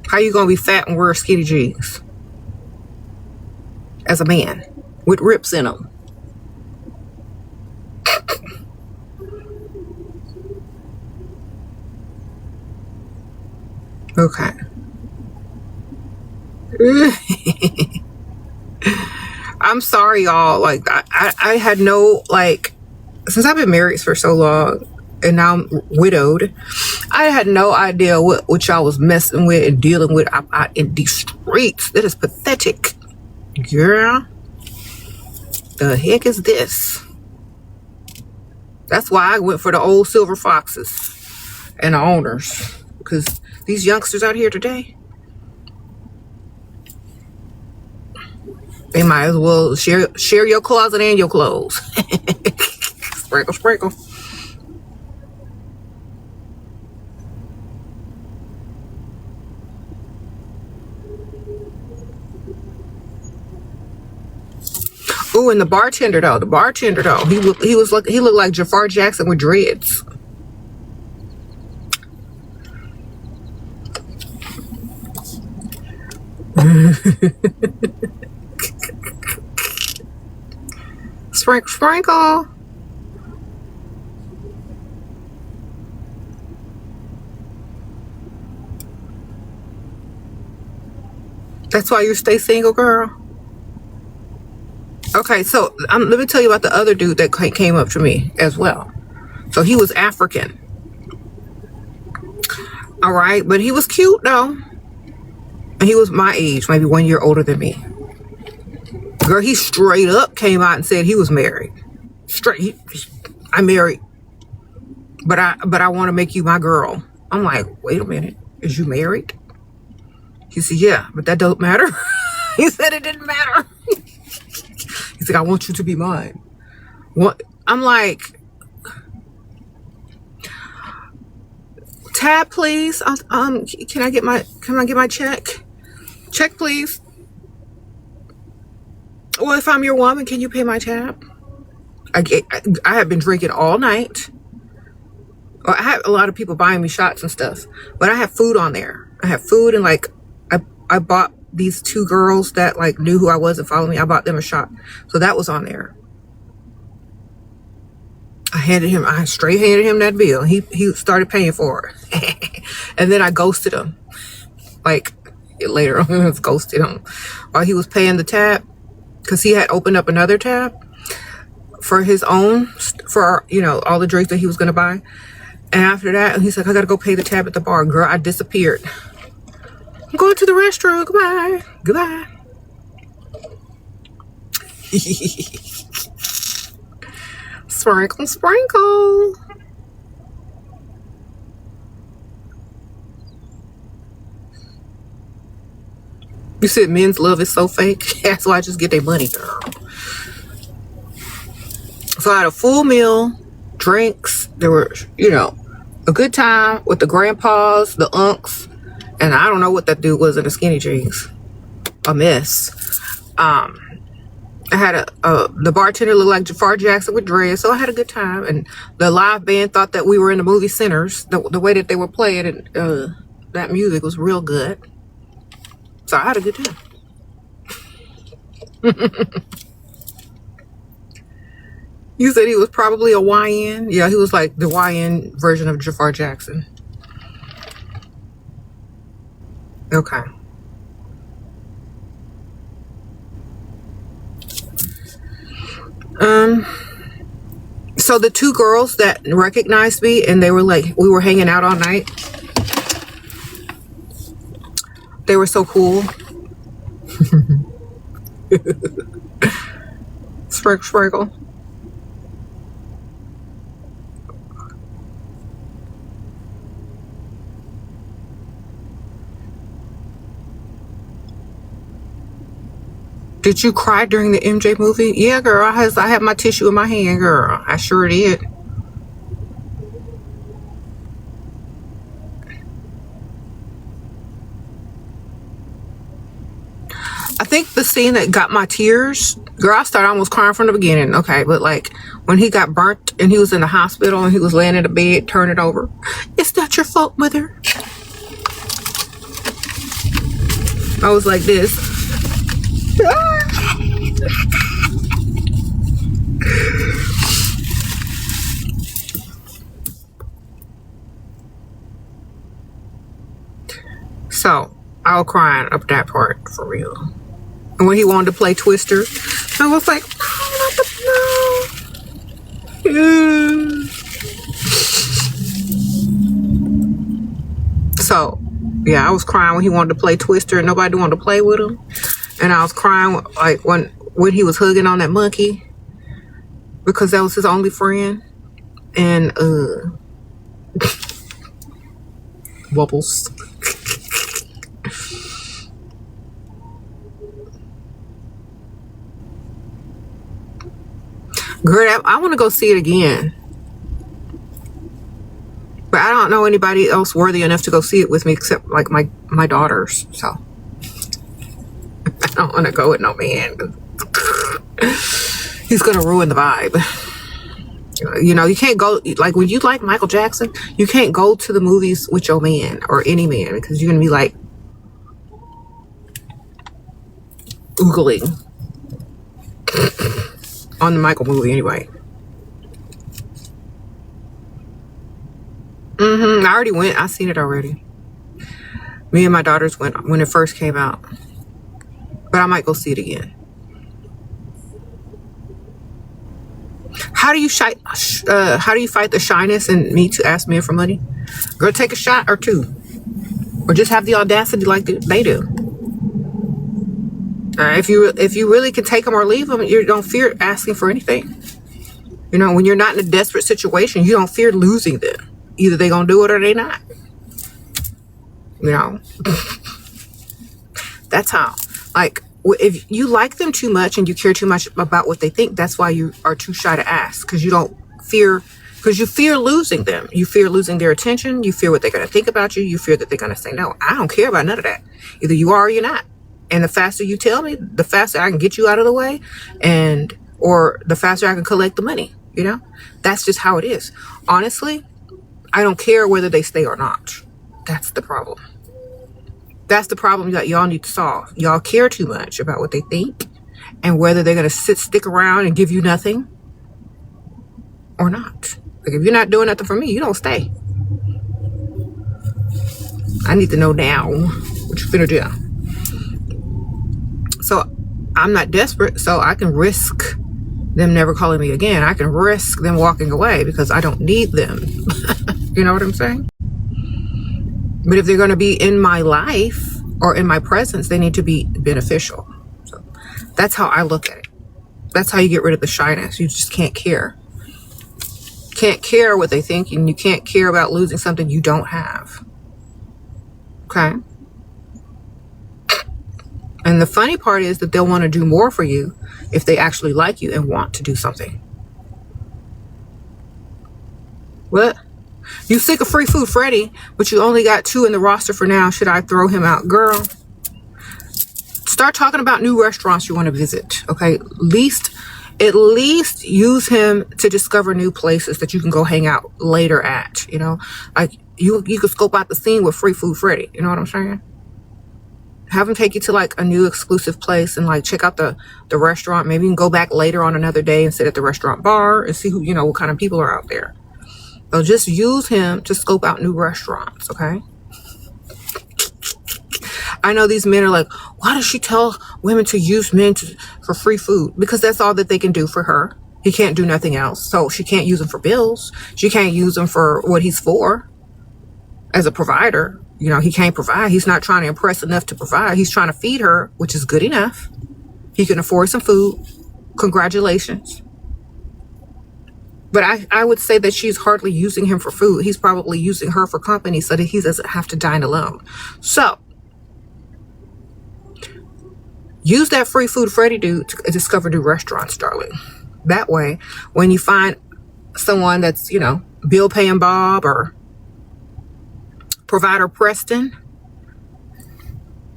How you gonna be fat and wear skinny jeans as a man with rips in them? Okay. I'm sorry, y'all. Like, I had no, like, since I've been married for so long and now I'm widowed, I had no idea what y'all was messing with and dealing with out in these streets. That is pathetic. Girl, the heck is this? That's why I went for the old silver foxes and the owners. Because these youngsters out here today, they might as well share your closet and your clothes. Sprinkle, sprinkle. Ooh, and the bartender though, he looked like Jafar Jackson with dreads. Sprinkle, sprinkle. That's why you stay single, girl. Okay, so let me tell you about the other dude that came up to me as well. So he was African. All right, but he was cute though. And he was my age, maybe 1 year older than me. Girl, he straight up came out and said he was married. I'm married, but I want to make you my girl. I'm like, wait a minute, is you married? He said, yeah, but that don't matter. He said it didn't matter. He's like, I want you to be mine. What? I'm like, tab, please. Can I get my check? Check, please. Well, if I'm your woman, can you pay my tab? I have been drinking all night. Well, I have a lot of people buying me shots and stuff, but I have food on there. I have food, and like I bought these two girls that like knew who I was and followed me. I bought them a shot, so that was on there. I straight handed him that bill. He started paying for it, and then I ghosted him. Like later on, I ghosted him while he was paying the tab, because he had opened up another tab for his own, for all the drinks that he was gonna buy. And after that, he's like, I gotta go pay the tab at the bar. Girl, I disappeared. I'm going to the restroom. Goodbye. Goodbye. Sprinkle, sprinkle. You said men's love is so fake. That's why I just get their money, girl. So I had a full meal, drinks. There were, a good time with the grandpas, the unks, and I don't know what that dude was in the skinny jeans. A mess. I had the bartender looked like Jafar Jackson with dreads, so I had a good time. And the live band thought that we were in the movie Sinners. The way that they were playing it, that music was real good. So I had a good time. You said he was probably a YN? Yeah, he was like the YN version of Jafar Jackson. Okay. So the two girls that recognized me and they were like, we were hanging out all night. They were so cool. Sprinkle, sprinkle. Did you cry during the MJ movie? Yeah, girl. I had my tissue in my hand, girl. I sure did. I think the scene that got my tears, girl, I started almost crying from the beginning. Okay, but like when he got burnt and he was in the hospital and he was laying in the bed, turning over. It's not your fault, mother. I was like this. So I was crying up that part for real. And when he wanted to play Twister, I was like, no. So yeah, I was crying when he wanted to play Twister and nobody wanted to play with him. And I was crying like when he was hugging on that monkey because that was his only friend. And Wobbles. Girl, I want to go see it again. But I don't know anybody else worthy enough to go see it with me except like my daughters. So I don't want to go with no man. He's going to ruin the vibe. You know, you can't go, like when you like Michael Jackson, you can't go to the movies with your man or any man because you're going to be like oogling on the Michael movie anyway. I already went. I seen it already. Me and my daughters went when it first came out. But I might go see it again. How do you fight the shyness in me to ask men for money? Girl, take a shot or two. Or just have the audacity like they do. If you really can take them or leave them, you don't fear asking for anything. You know, when you're not in a desperate situation, you don't fear losing them. Either they gonna do it or they not. You know, that's how. Like, if you like them too much and you care too much about what they think, that's why you are too shy to ask, because you fear losing them. You fear losing their attention. You fear what they're gonna think about you. You fear that they're gonna say no. I don't care about none of that. Either you are or you're not. And the faster you tell me, the faster I can get you out of the way, or the faster I can collect the money. You know, that's just how it is. Honestly, I don't care whether they stay or not. That's the problem. That's the problem that y'all need to solve. Y'all care too much about what they think and whether they're going to stick around and give you nothing or not. Like, if you're not doing nothing for me, you don't stay. I need to know now what you finna do. So I'm not desperate, so I can risk them never calling me again. I can risk them walking away because I don't need them. You know what I'm saying? But if they're going to be in my life or in my presence, they need to be beneficial. So that's how I look at it. That's how you get rid of the shyness. You just can't care. Can't care what they think, and you can't care about losing something you don't have. Okay? And the funny part is that they'll want to do more for you if they actually like you and want to do something. What? You sick of Free Food Freddy, but you only got 2 in the roster for now. Should I throw him out? Girl, start talking about new restaurants you want to visit, okay? At least use him to discover new places that you can go hang out later at, you know? Like, you could scope out the scene with Free Food Freddy, you know what I'm saying? Have him take you to like a new exclusive place and like check out the restaurant. Maybe you can go back later on another day and sit at the restaurant bar and see who, you know, what kind of people are out there. So just use him to scope out new restaurants, okay? I know these men are like, why does she tell women to use men for free food? Because that's all that they can do for her. He can't do nothing else. So she can't use him for bills. She can't use him for what he's for as a provider. You know, he can't provide. He's not trying to impress enough to provide. He's trying to feed her, which is good enough. He can afford some food. Congratulations. But I would say that she's hardly using him for food. He's probably using her for company so that he doesn't have to dine alone. So use that Free Food Freddy dude to discover new restaurants, darling. That way, when you find someone that's, you know, bill paying Bob or Provider Preston,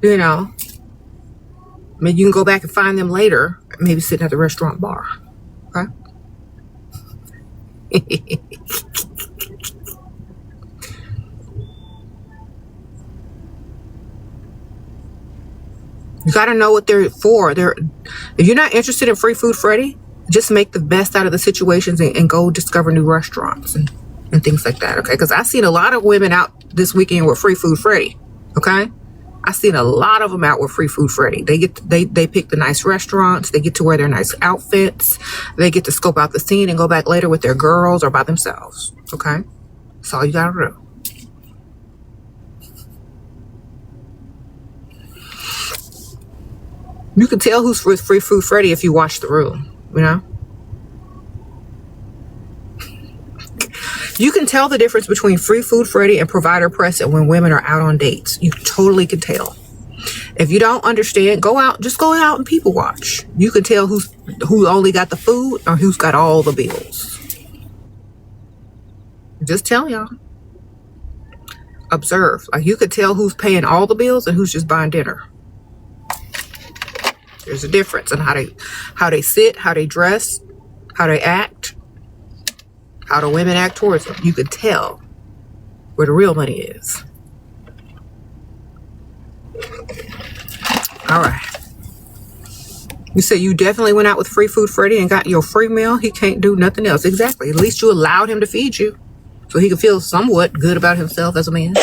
you know, maybe you can go back and find them later, maybe sitting at the restaurant bar. Okay? You got to know what they're for. If you're not interested in Free Food Freddy, just make the best out of the situations and go discover new restaurants and things like that, okay? Because I've seen a lot of women out this weekend with Free Food Freddy, okay? I've seen a lot of them out with Free Food Freddy. They pick the nice restaurants. They get to wear their nice outfits. They get to scope out the scene and go back later with their girls or by themselves, okay? That's all you got to do. You can tell who's with Free Food Freddy if you watch the room, you know? You can tell the difference between Free Food Freddy and Provider Press and when women are out on dates. You totally can tell. If you don't understand, just go out and people watch. You can tell who only got the food or who's got all the bills. Just tell y'all. Observe. Like you could tell who's paying all the bills and who's just buying dinner. There's a difference in how they sit, how they dress, how they act, how the women act towards them. You could tell where the real money is. All right. You say you definitely went out with Free Food Freddy and got your free meal. He can't do nothing else. Exactly. At least you allowed him to feed you so he could feel somewhat good about himself as a man.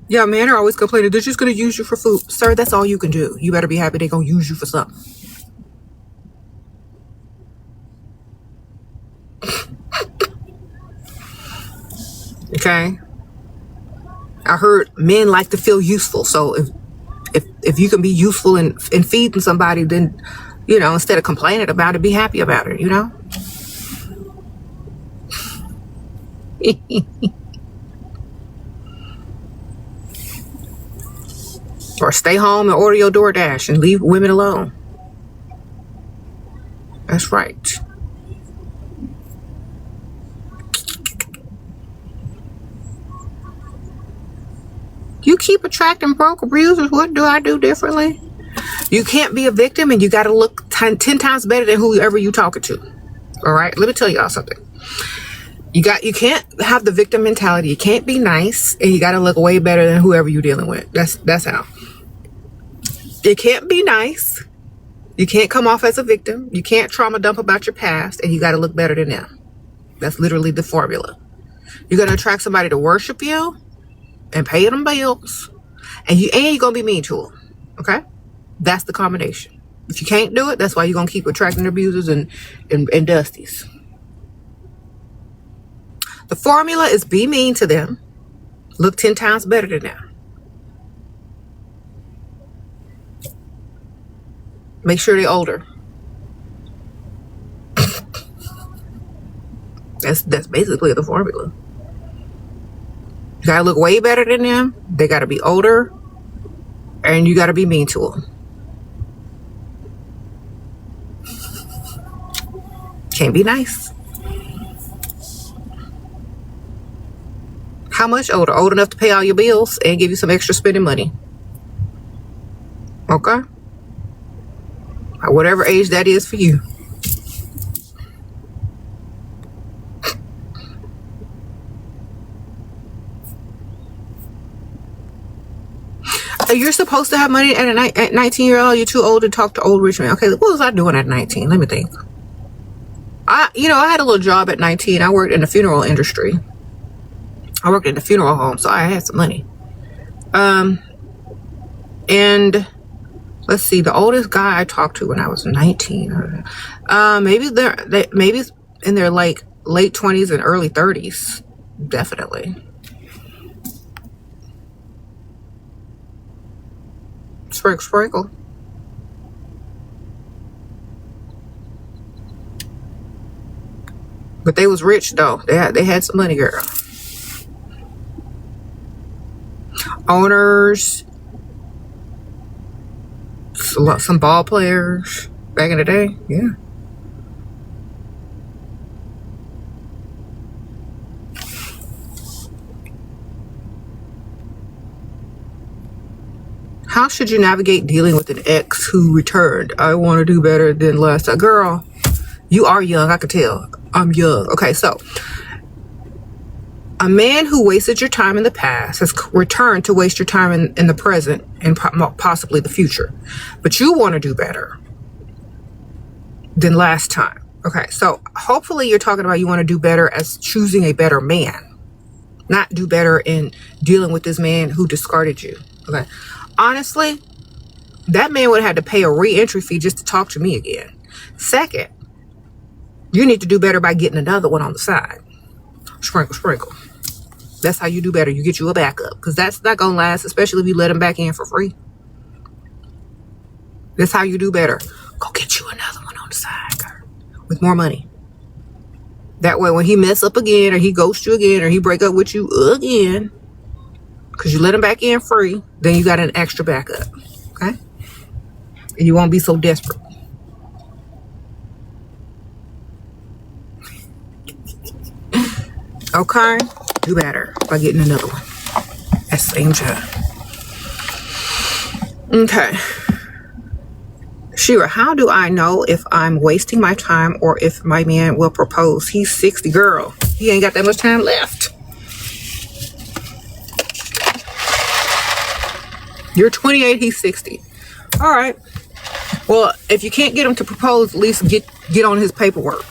Yeah, men are always complaining. They're just going to use you for food. Sir, that's all you can do. You better be happy they're going to use you for something. Okay. I heard men like to feel useful. So if you can be useful in feeding somebody, then, you know, instead of complaining about it, be happy about it, you know? Or stay home and order your DoorDash and leave women alone. That's right. You keep attracting broke abusers. What do I do differently? You can't be a victim, and you got to look 10 times better than whoever you talking to. All right? Let me tell y'all something. You can't have the victim mentality. You can't be nice, and you got to look way better than whoever you're dealing with. That's how. You can't be nice. You can't come off as a victim. You can't trauma dump about your past, and you got to look better than them. That's literally the formula. You're going to attract somebody to worship you and pay them bills, and you're going to be mean to them. Okay? That's the combination. If you can't do it, that's why you're going to keep attracting abusers and dusties. The formula is be mean to them, look 10 times better than them. Make sure they're older. That's basically the formula. You gotta look way better than them. They gotta be older, and you gotta be mean to them. Can't be nice. How much older? Old enough to pay all your bills and give you some extra spending money. Okay? At whatever age that is for you. You're supposed to have money at 19-year-old. You're too old to talk to old rich men. Okay, what was I doing at 19? Let me think. I had a little job at 19. I worked in the funeral industry. I worked in the funeral home, so I had some money. And let's see, the oldest guy I talked to when I was 19, maybe in their late 20s and early 30s, definitely. Sprinkle. But they was rich though. They had some money, girl. Owners, some ball players back in the day. Yeah. How should you navigate dealing with an ex who returned? I want to do better than last time. Girl, You are young, I could tell. I'm young. Okay, so a man who wasted your time in the past has returned to waste your time in the present and possibly the future. But you want to do better than last time. Okay, so hopefully you're talking about you want to do better as choosing a better man, not do better in dealing with this man who discarded you. Okay, honestly, that man would have had to pay a re-entry fee just to talk to me again. Second, you need to do better by getting another one on the side. Sprinkle, sprinkle. That's how you do better. You get you a backup, because that's not going to last, especially if you let him back in for free. That's how you do better. Go get you another one on the side, girl, with more money. That way, when he mess up again, or he ghosts you again, or he break up with you again, because you let him back in free, then you got an extra backup. Okay? And you won't be so desperate. Okay? Do better by getting another one at the same time. Okay. Shera, how do I know if I'm wasting my time or if my man will propose? He's 60, girl. He ain't got that much time left. You're 28, he's 60. All right. Well, if you can't get him to propose, at least get on his paperwork.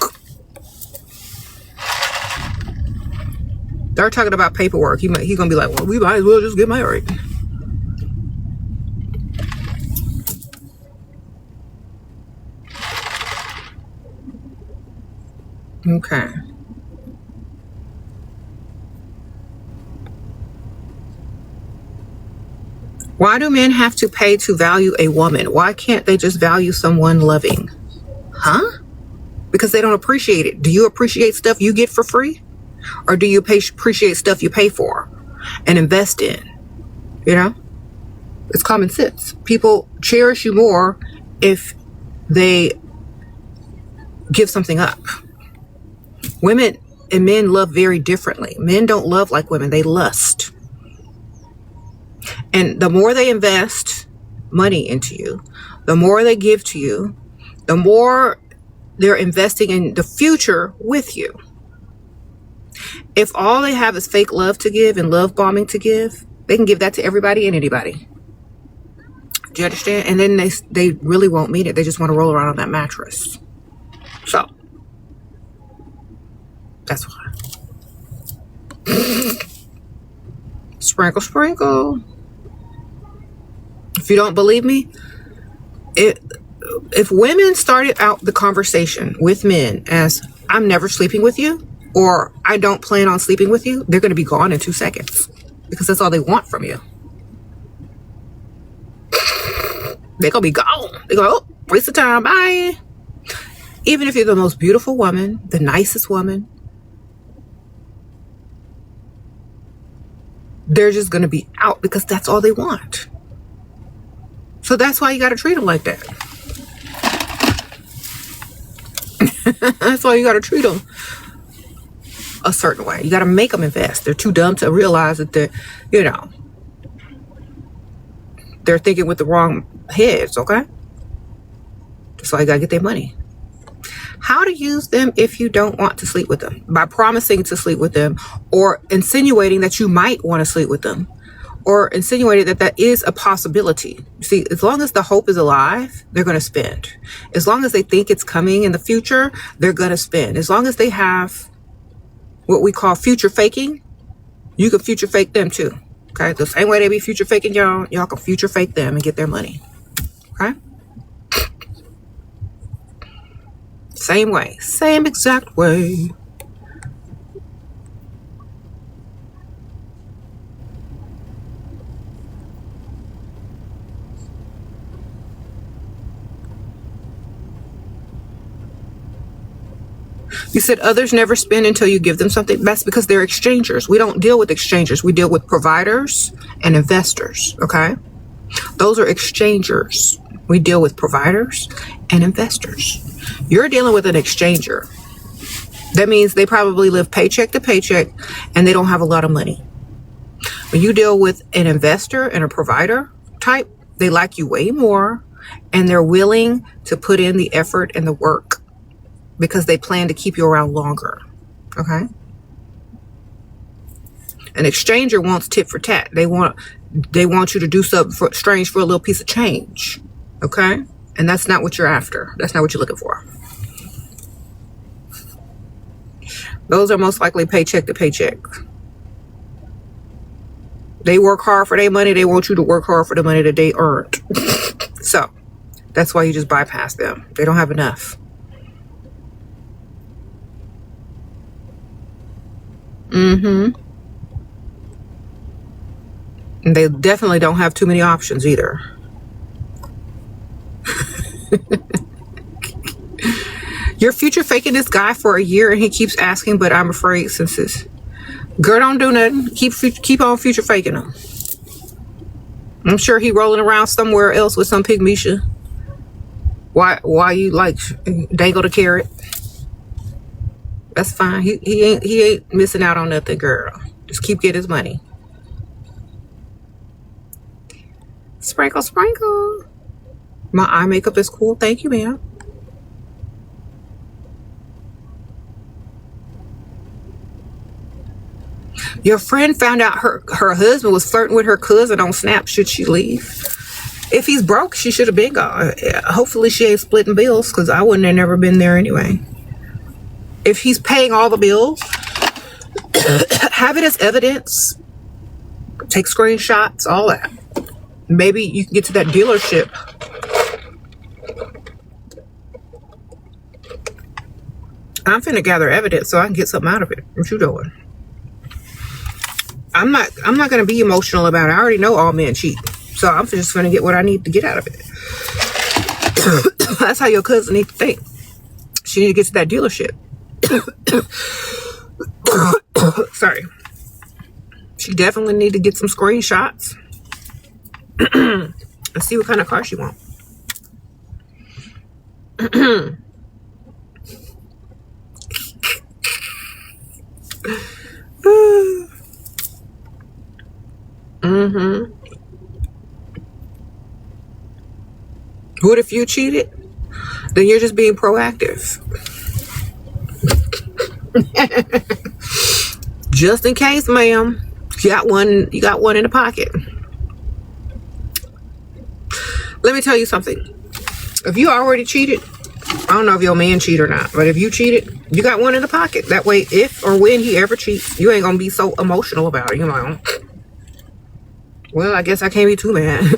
They're talking about paperwork. He's gonna be like, well, we might as well just get married. Okay. Why do men have to pay to value a woman? Why can't they just value someone loving? Huh? Because they don't appreciate it. Do you appreciate stuff you get for free? Or do you appreciate stuff you pay for and invest in? You know? It's common sense. People cherish you more if they give something up. Women and men love very differently. Men don't love like women. They lust. And the more they invest money into you, the more they give to you, the more they're investing in the future with you. If all they have is fake love to give and love bombing to give, they can give that to everybody and anybody. Do you understand? And then they really won't mean it. They just want to roll around on that mattress. So, that's why. Sprinkle, sprinkle. If you don't believe me, if women started out the conversation with men as, I'm never sleeping with you, or I don't plan on sleeping with you, they're going to be gone in 2 seconds, because that's all they want from you. They're going to be gone. They go, oh, waste of time, bye. Even if you're the most beautiful woman, the nicest woman, they're just going to be out, because that's all they want. So that's why you got to treat them like that. That's why you got to treat them a certain way. You got to make them invest. They're too dumb to realize that they're thinking with the wrong heads, okay? That's why you got to get their money. How to use them if you don't want to sleep with them? By promising to sleep with them, or insinuating that you might want to sleep with them, or insinuating that is a possibility. You see, as long as the hope is alive, they're going to spend. As long as they think it's coming in the future, they're going to spend. As long as they have what we call future faking, you can future fake them too. Okay? The same way they be future faking y'all can future fake them and get their money. Okay? Same way. Same exact way. You said others never spend until you give them something. That's because they're exchangers. We don't deal with exchangers. We deal with providers and investors, okay? Those are exchangers. We deal with providers and investors. You're dealing with an exchanger. That means they probably live paycheck to paycheck and they don't have a lot of money. When you deal with an investor and a provider type, they like you way more and they're willing to put in the effort and the work because they plan to keep you around longer. Okay? An exchanger wants tit for tat. They want you to do something strange for a little piece of change. Okay? And that's not what you're after. That's not what you're looking for. Those are most likely paycheck to paycheck. They work hard for their money. They want you to work hard for the money that they earned. So that's why you just bypass them. They don't have enough. And they definitely don't have too many options either. You're future faking this guy for a year and he keeps asking, but I'm afraid since this girl don't do nothing. Keep on future faking him. I'm sure he rolling around somewhere else with some pygmisha. Why you like dangle the carrot? That's fine. He ain't missing out on nothing, girl. Just keep getting his money. Sprinkle, sprinkle. My eye makeup is cool. Thank you, ma'am. Your friend found out her husband was flirting with her cousin on Snap. Should she leave? If he's broke, she should have been gone. Hopefully she ain't splitting bills, because I wouldn't have never been there anyway. If he's paying all the bills, have it as evidence. Take screenshots, all that. Maybe you can get to that dealership. I'm finna gather evidence so I can get something out of it. What you doing? I'm not gonna be emotional about it. I already know all men cheat. So I'm just gonna get what I need to get out of it. That's how your cousin needs to think. She need to get to that dealership. Sorry. She definitely need to get some screenshots. Let's see what kind of car she wants. What if you cheated? Then you're just being proactive. Just in case, ma'am. You got one in the pocket. Let me tell you something. If you already cheated, I don't know if your man cheated or not, but if you cheated, you got one in the pocket. That way, if or when he ever cheats, you ain't gonna be so emotional about it. You know, well, I guess I can't be too mad.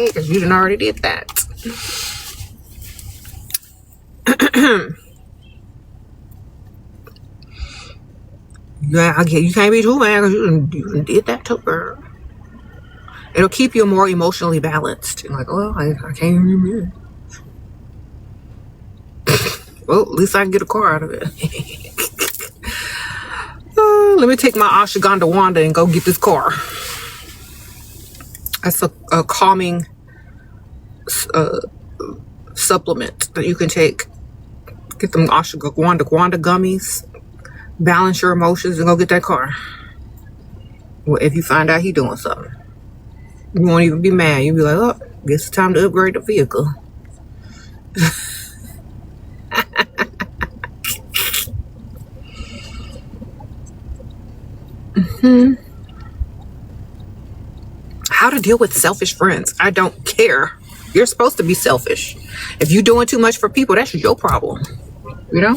Because you done already did that. Yeah, you can't be too mad because you done did that too, girl. It'll keep you more emotionally balanced. You're like, oh, I can't even be mad. Well, at least I can get a car out of it. Let me take my ashwagandha wanda and go get this car. That's a calming supplement that you can take. Get them ashwagandha gummies. Balance your emotions and go get that car. Well, if you find out he doing something, you won't even be mad. You'll be like, oh, guess it's time to upgrade the vehicle. How to deal with selfish friends. I don't care. You're supposed to be selfish. If you're doing too much for people, that's your problem. You know?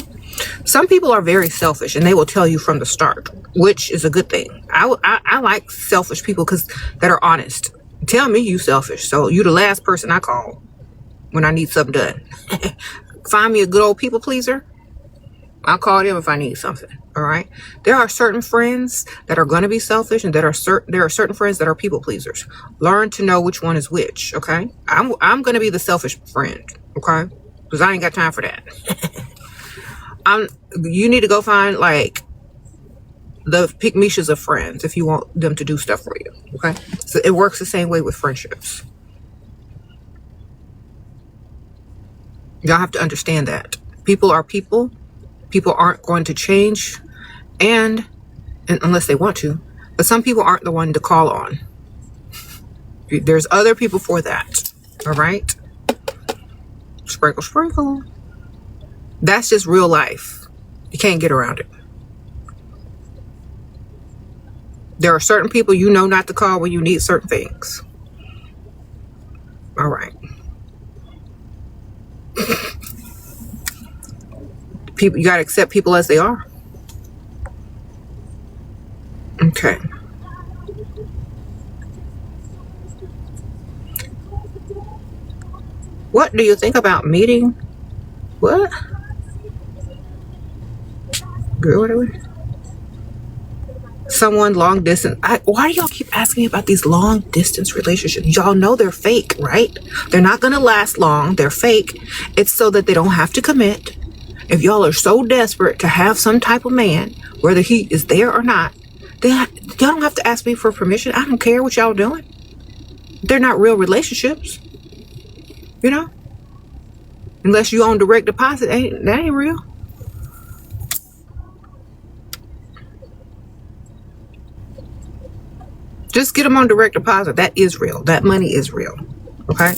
Some people are very selfish and they will tell you from the start, which is a good thing. I like selfish people that are honest. Tell me you selfish. So you the last person I call when I need something done. Find me a good old people pleaser. I'll call them if I need something. All right. There are certain friends that are going to be selfish, and there are certain friends that are people pleasers. Learn to know which one is which. Okay. I'm going to be the selfish friend. Okay. Because I ain't got time for that. You need to go find like the pygmishas of friends if you want them to do stuff for you. Okay. So it works the same way with friendships. Y'all have to understand that people are people. People aren't going to change, and unless they want to, but some people aren't the one to call on. There's other people for that. All right. Sprinkle, sprinkle. That's just real life. You can't get around it. There are certain people you know not to call when you need certain things. All right. People, you got to accept people as they are. Okay. What do you think about meeting? What? Girl, what are we? Someone long distance. Why do y'all keep asking me about these long distance relationships? Y'all know they're fake, right? They're not going to last long. They're fake. It's so that they don't have to commit. If y'all are so desperate to have some type of man, whether he is there or not, y'all don't have to ask me for permission. I don't care what y'all doing. They're not real relationships. You know? Unless you own direct deposit, that ain't real. Just get them on direct deposit. That is real. That money is real. Okay?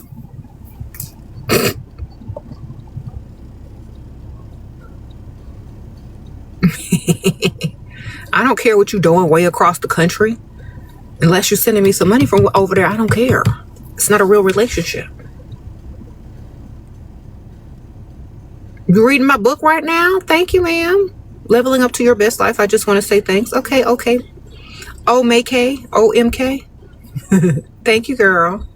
I don't care what you're doing way across the country. Unless you're sending me some money from over there, I don't care. It's not a real relationship. You reading my book right now? Thank you, ma'am. Leveling Up to Your Best Life. I just want to say thanks. Okay. OMK. Thank you, girl.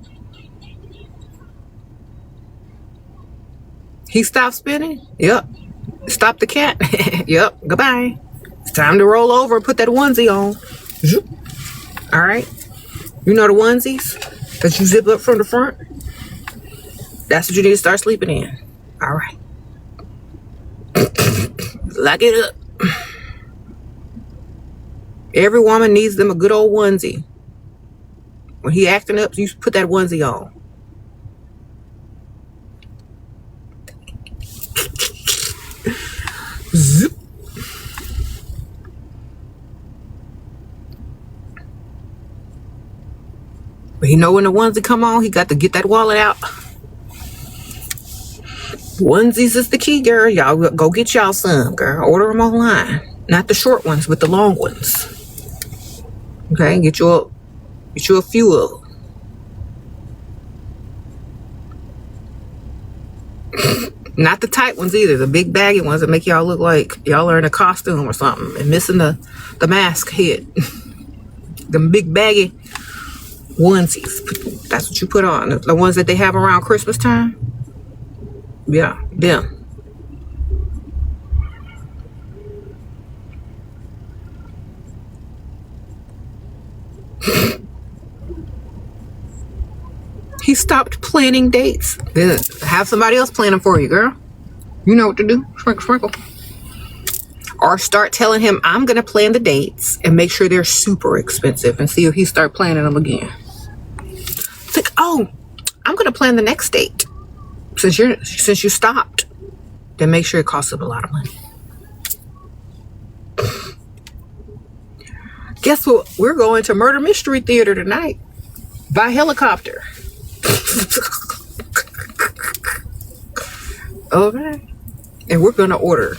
He stopped spinning? Yep. Stop the cat? Yep. Goodbye. It's time to roll over and put that onesie on. All right. You know the onesies that you zip up from the front? That's what you need to start sleeping in. All right. Lock it up. Every woman needs them a good old onesie. When he acting up, you put that onesie on. Zip. But you know when the onesie come on, he got to get that wallet out. Onesies is the key, girl. Y'all go get y'all some, girl. Order them online. Not the short ones, but the long ones. Okay, get you a few of them. Not the tight ones either. The big baggy ones that make y'all look like y'all are in a costume or something and missing the mask head. Them big baggy onesies. That's what you put on. The ones that they have around Christmas time. Yeah, them. He stopped planning dates. Then have somebody else plan them for you, girl. You know what to do. Sprinkle, sprinkle. Or start telling him, I'm going to plan the dates and make sure they're super expensive and see if he start planning them again. It's like, oh, I'm going to plan the next date. Since you stopped, then make sure it costs him a lot of money. Guess what? We're going to Murder Mystery Theater tonight by helicopter. Okay. And we're going to order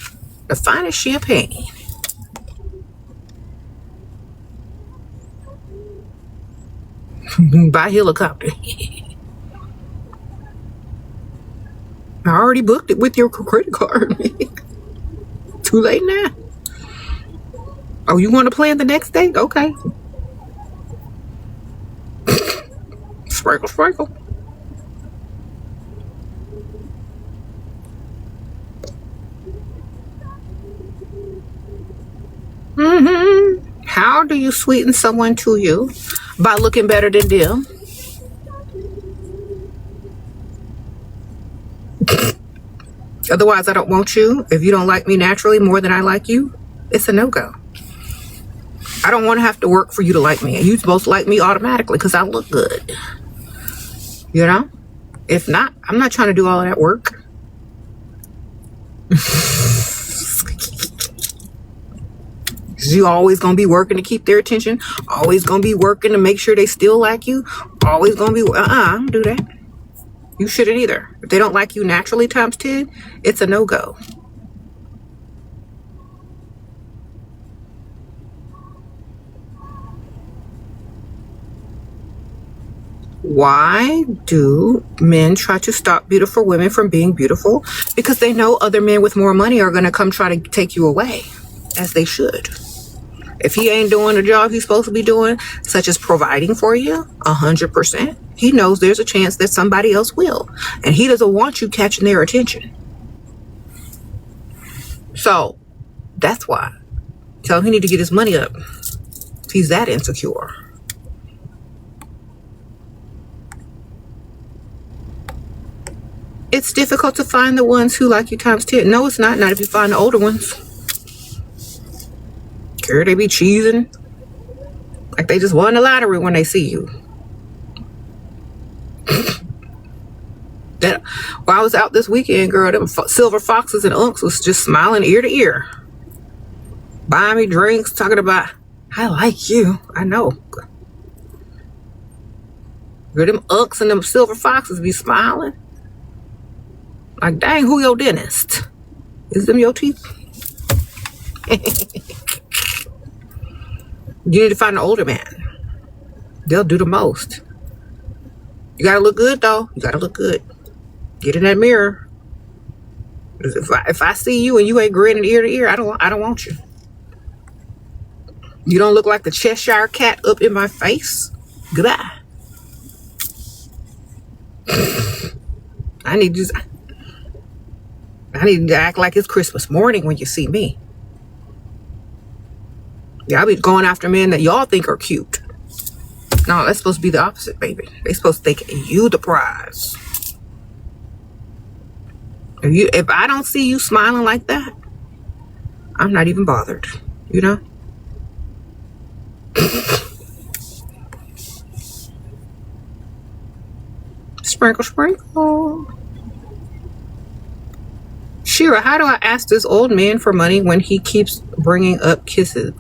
the finest champagne. By helicopter. I already booked it with your credit card. Too late now. Oh, you want to plan the next date? Okay. Sprinkle, sprinkle. How do you sweeten someone to you? By looking better than them. Otherwise, I don't want you. If you don't like me naturally more than I like you, it's a no-go. I don't want to have to work for you to like me. And you're supposed to like me automatically because I look good. You know? If not, I'm not trying to do all of that work. You always gonna be working to keep their attention. Always gonna be working to make sure they still like you. Always gonna be I don't do that. You shouldn't either. If they don't like you naturally times 10, it's a no-go. Why do men try to stop beautiful women from being beautiful? Because they know other men with more money are going to come try to take you away, as they should. If he ain't doing the job he's supposed to be doing, such as providing for you 100%, he knows there's a chance that somebody else will. And he doesn't want you catching their attention. So that's why. Tell him he need to get his money up. He's that insecure. It's difficult to find the ones who like you times 10. No, it's not. Not if you find the older ones. Girl, they be cheesing like they just won the lottery when they see you. That while I was out this weekend, girl, them silver foxes and unks was just smiling ear to ear, buying me drinks, talking about, I like you. I know. Girl, them unks and them silver foxes be smiling. Like, dang, who your dentist? Is them your teeth? You need to find an older man. They'll do the most. You gotta look good, though. You gotta look good. Get in that mirror. If I see you and you ain't grinning ear to ear, I don't want you. You don't look like the Cheshire cat up in my face. Goodbye. I need to act like it's Christmas morning when you see me. Y'all be going after men that y'all think are cute. No, that's supposed to be the opposite, baby. They supposed to think you the prize. If I don't see you smiling like that, I'm not even bothered. You know? Sprinkle, sprinkle. Shera, how do I ask this old man for money when he keeps bringing up kissing?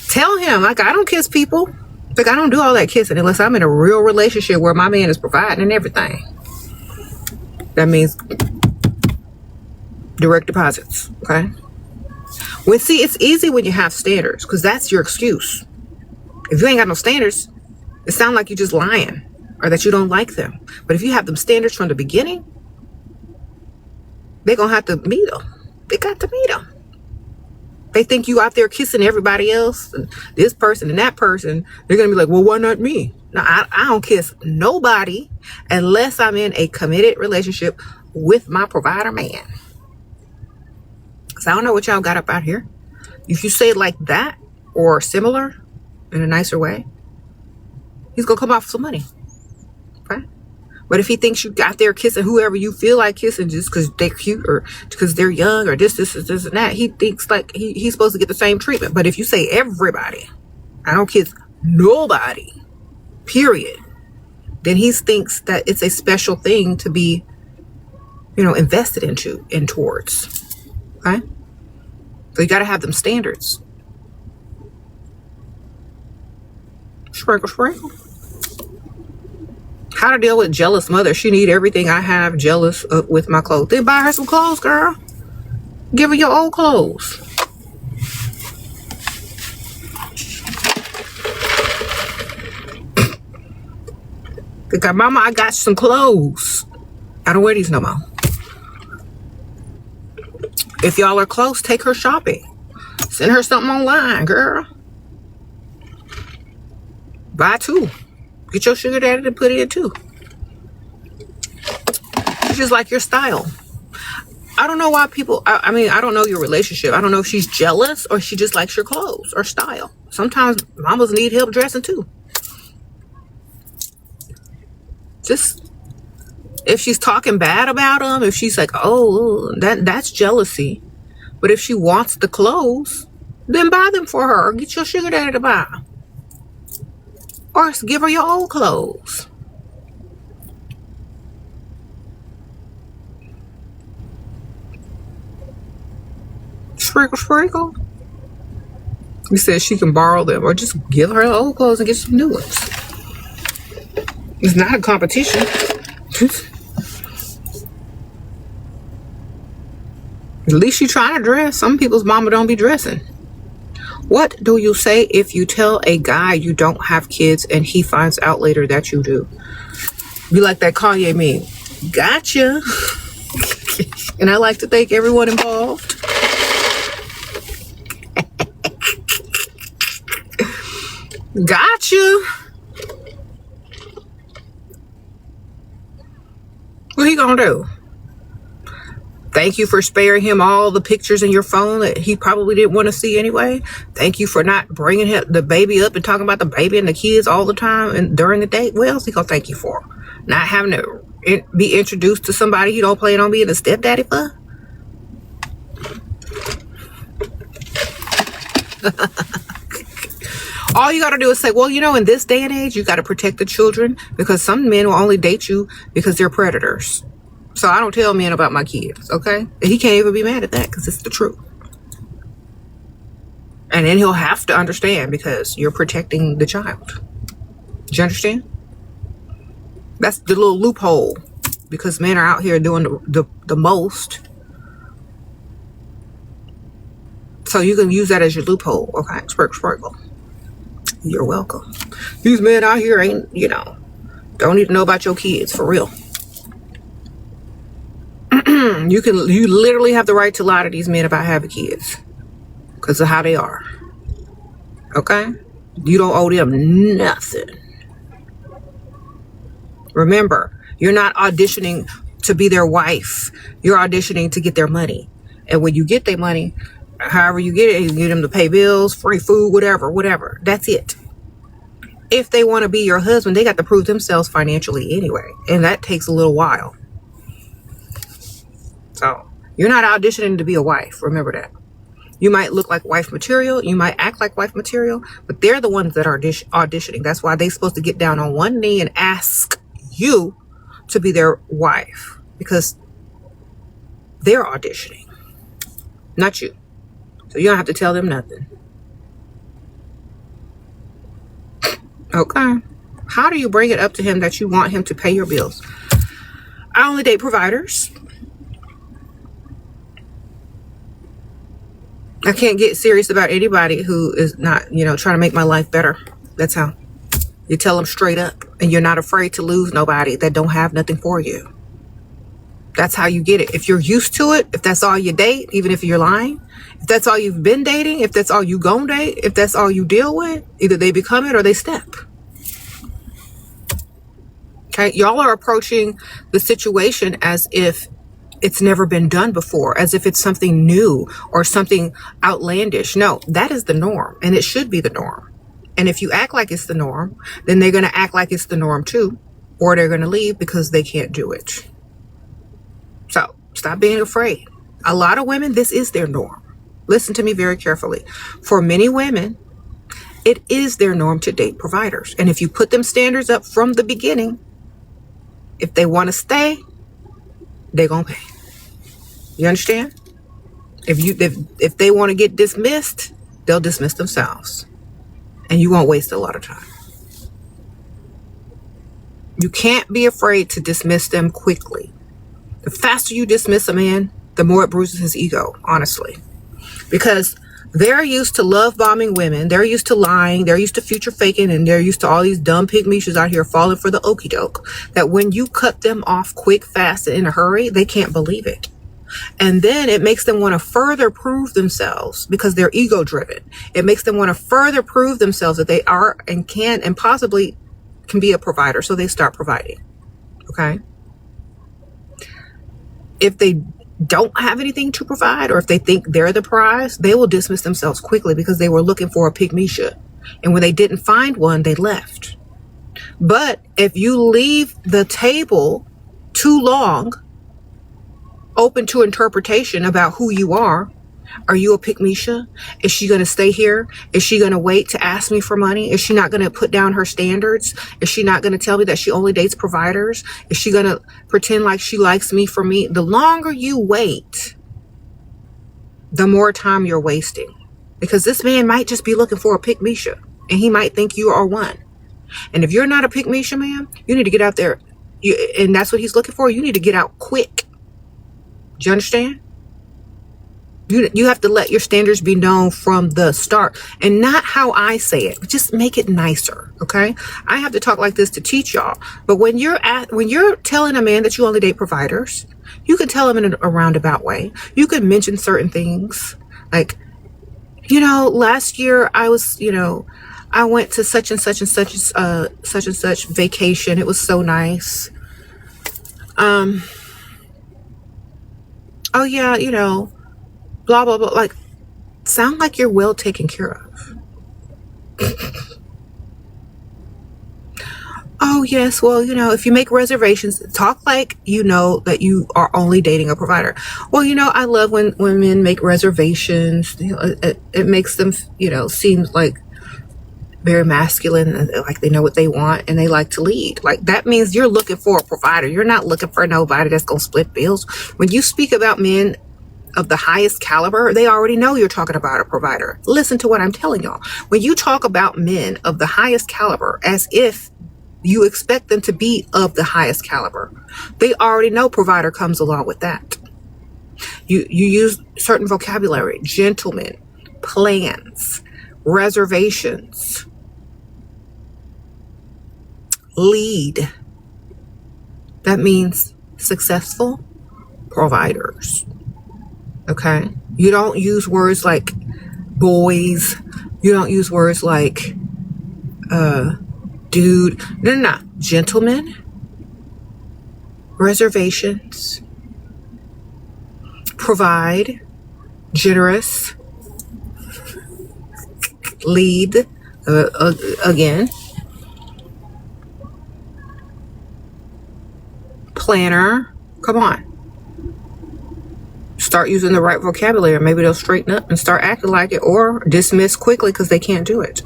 Tell him, like, I don't kiss people. Like, I don't do all that kissing unless I'm in a real relationship where my man is providing and everything. That means direct deposits, okay? See, it's easy when you have standards because that's your excuse. If you ain't got no standards, it sounds like you're just lying or that you don't like them. But if you have them standards from the beginning, they're going to have to meet them. They got to meet them. They think you out there kissing everybody else, and this person and that person. They're going to be like, well, why not me? No, I don't kiss nobody unless I'm in a committed relationship with my provider man. Because I don't know what y'all got up out here. If you say it like that or similar in a nicer way, he's going to come off some money. Okay? But if he thinks you out there kissing whoever you feel like kissing just because they're cute or because they're young or this and that, he thinks like he's supposed to get the same treatment. But if you say everybody, I don't kiss nobody, period, then he thinks that it's a special thing to be, invested into and towards. Okay? So you got to have them standards. Sprinkle, sprinkle. How to deal with jealous mother. She need everything I have jealous of with my clothes. Then buy her some clothes, girl. Give her your old clothes. Because mama, I got some clothes. I don't wear these no more. If y'all are close, take her shopping. Send her something online, girl. Buy two. Get your sugar daddy to put it in too. It's just like your style. I don't know why people, I mean, I don't know your relationship. I don't know if she's jealous or she just likes your clothes or style. Sometimes mamas need help dressing too. Just, if she's talking bad about them, if she's like, oh, that's jealousy. But if she wants the clothes, then buy them for her or get your sugar daddy to buy them. Or give her your old clothes. Sprinkle, sprinkle. He says she can borrow them or just give her old clothes and get some new ones. It's not a competition. At least you trying to dress. Some people's mama don't be dressing. What do you say if you tell a guy you don't have kids and he finds out later that you do? Be like that Kanye meme. Gotcha. And I like to thank everyone involved. Gotcha. What he gonna do? Thank you for sparing him all the pictures in your phone that he probably didn't want to see anyway. Thank you for not bringing the baby up and talking about the baby and the kids all the time and during the date. What else he gonna thank you for? Not having to be introduced to somebody he don't plan on being a stepdaddy for? All you got to do is say, well, you know, in this day and age, you got to protect the children because some men will only date you because they're predators. So I don't tell men about my kids, okay? And he can't even be mad at that because it's the truth. And then he'll have to understand because you're protecting the child. Do you understand? That's the little loophole because men are out here doing the most. So you can use that as your loophole, okay? Sprinkle. You're welcome. These men out here ain't, you know, don't even know about your kids for real. You literally have the right to lie to these men about having kids because of how they are. Okay? You don't owe them nothing. Remember, you're not auditioning to be their wife. You're auditioning to get their money. And when you get their money, however you get it, you get them to pay bills, free food, whatever. That's it. If they want to be your husband, they got to prove themselves financially anyway. And that takes a little while. So you're not auditioning to be a wife. Remember that. You might look like wife material. You might act like wife material. But they're the ones that are auditioning. That's why they're supposed to get down on one knee and ask you to be their wife. Because they're auditioning. Not you. So you don't have to tell them nothing. Okay. How do you bring it up to him that you want him to pay your bills? I only date providers. I can't get serious about anybody who is not, you know, trying to make my life better. That's how. You tell them straight up. And you're not afraid to lose nobody that don't have nothing for you. That's how you get it. If you're used to it, if that's all you date, even if you're lying, if that's all you've been dating, if that's all you gon' date, if that's all you deal with, either they become it or they step. Okay, y'all are approaching the situation as if it's never been done before, as if it's something new or something outlandish. No, that is the norm, and it should be the norm. And if you act like it's the norm, then they're going to act like it's the norm too, or they're going to leave because they can't do it. So stop being afraid. A lot of women, this is their norm. Listen to me very carefully. For many women, it is their norm to date providers. And if you put them standards up from the beginning, if they want to stay, they're going to pay. You understand? If they want to get dismissed, they'll dismiss themselves. And you won't waste a lot of time. You can't be afraid to dismiss them quickly. The faster you dismiss a man, the more it bruises his ego, honestly. Because they're used to love bombing women. They're used to lying. They're used to future faking. And they're used to all these dumb pygmies out here falling for the okie doke. That when you cut them off quick, fast, and in a hurry, they can't believe it. And then it makes them want to further prove themselves because they're ego driven. It makes them want to further prove themselves that they are and can and possibly can be a provider. So they start providing. Okay. If they don't have anything to provide, or if they think they're the prize, they will dismiss themselves quickly because they were looking for a pygmy. And when they didn't find one, they left. But if you leave the table too long, open to interpretation about who you are you a pygmy? Is she going to stay here? Is she going to wait to ask me for money? Is she not going to put down her standards? Is she not going to tell me that she only dates providers? Is she going to pretend like she likes me for me? The longer you wait, the more time you're wasting. Because this man might just be looking for a pygmy, and he might think you are one. And if you're not a pygmy, man, you need to get out there and that's what he's looking for, you need to get out quick. Do you understand? You have to let your standards be known from the start, and not how I say it, but just make it nicer. Okay, I have to talk like this to teach y'all. But when you're telling a man that you only date providers, you can tell him in a roundabout way. You could mention certain things like, last year I was, I went to such and such and such such and such vacation. It was so nice. Oh yeah, blah blah blah. Like, sound like you're well taken care of. Oh yes, well, if you make reservations, talk like that you are only dating a provider. Well, I love when men make reservations. It makes them seem like very masculine, like they know what they want and they like to lead. Like, that means you're looking for a provider. You're not looking for nobody that's gonna split bills. When you speak about men of the highest caliber, they already know you're talking about a provider. Listen to what I'm telling y'all. When you talk about men of the highest caliber as if you expect them to be of the highest caliber, they already know provider comes along with that. You use certain vocabulary: gentlemen, plans, reservations, lead. That means successful providers. Okay? You don't use words like boys. You don't use words like dude. No. Gentlemen, reservations, provide, generous, lead, again, planner. Come on. Start using the right vocabulary. Maybe they'll straighten up and start acting like it, or dismiss quickly because they can't do it.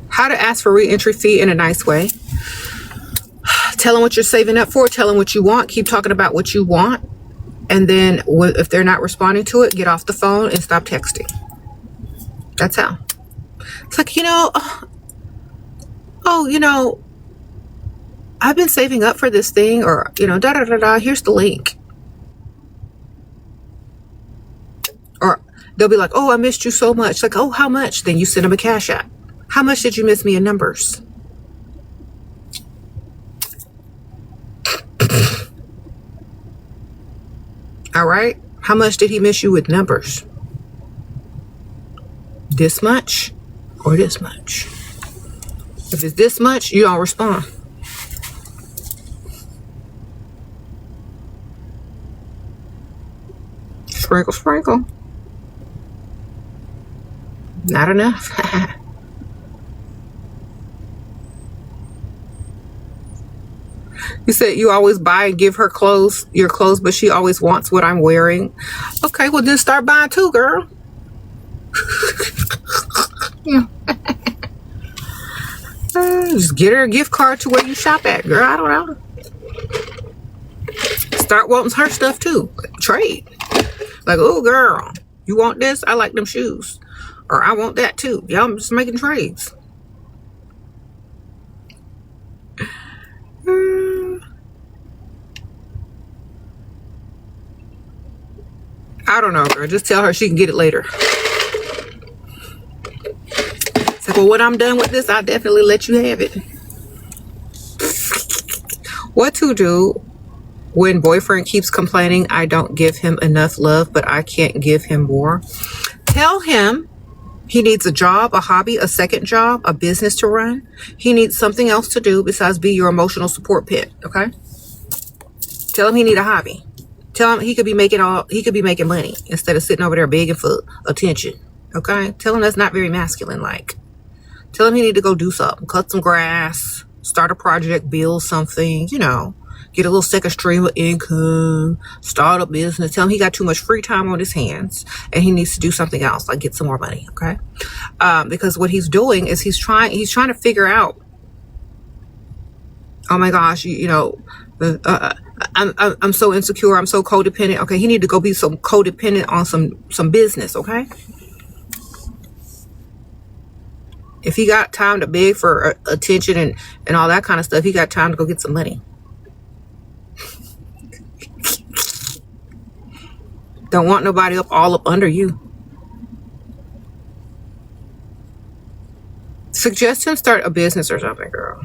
How to ask for re-entry fee in a nice way. Tell them what you're saving up for. Tell them what you want. Keep talking about what you want. And then if they're not responding to it, get off the phone and stop texting. That's how. It's like, I've been saving up for this thing, or, here's the link. Or they'll be like, oh, I missed you so much. Like, oh, how much? Then you send them a cash app. How much did you miss me in numbers? All right. How much did he miss you with numbers? This much or this much? If it's this much, you don't respond. Sprinkle, sprinkle. Not enough. You said you always buy and give her your clothes, but she always wants what I'm wearing. Okay, well then start buying too, girl. Yeah. Just get her a gift card to where you shop at, girl. I don't know. Start wanting her stuff too. Trade. Like, oh girl, you want this? I like them shoes. Or I want that too. Yeah, I'm just making trades. I don't know, girl. Just tell her she can get it later. It's like, well, when I'm done with this, I'll definitely let you have it. What to do when boyfriend keeps complaining I don't give him enough love, but I can't give him more? Tell him he needs a job, a hobby, a second job, a business to run. He needs something else to do besides be your emotional support pet, okay? Tell him he need a hobby. Tell him he could be making money instead of sitting over there begging for attention, okay? Tell him that's not very masculine-like. Tell him he need to go do something. Cut some grass, start a project, build something, get a little second stream of income, start a business. Tell him he got too much free time on his hands and he needs to do something else, like get some more money, okay? Because what he's doing is he's trying to figure out, oh my gosh, I'm so insecure, I'm so codependent. Okay, he need to go be some codependent on some business, okay? If he got time to beg for attention and all that kind of stuff, he got time to go get some money. Don't want nobody all up under you. Suggest him start a business or something, girl.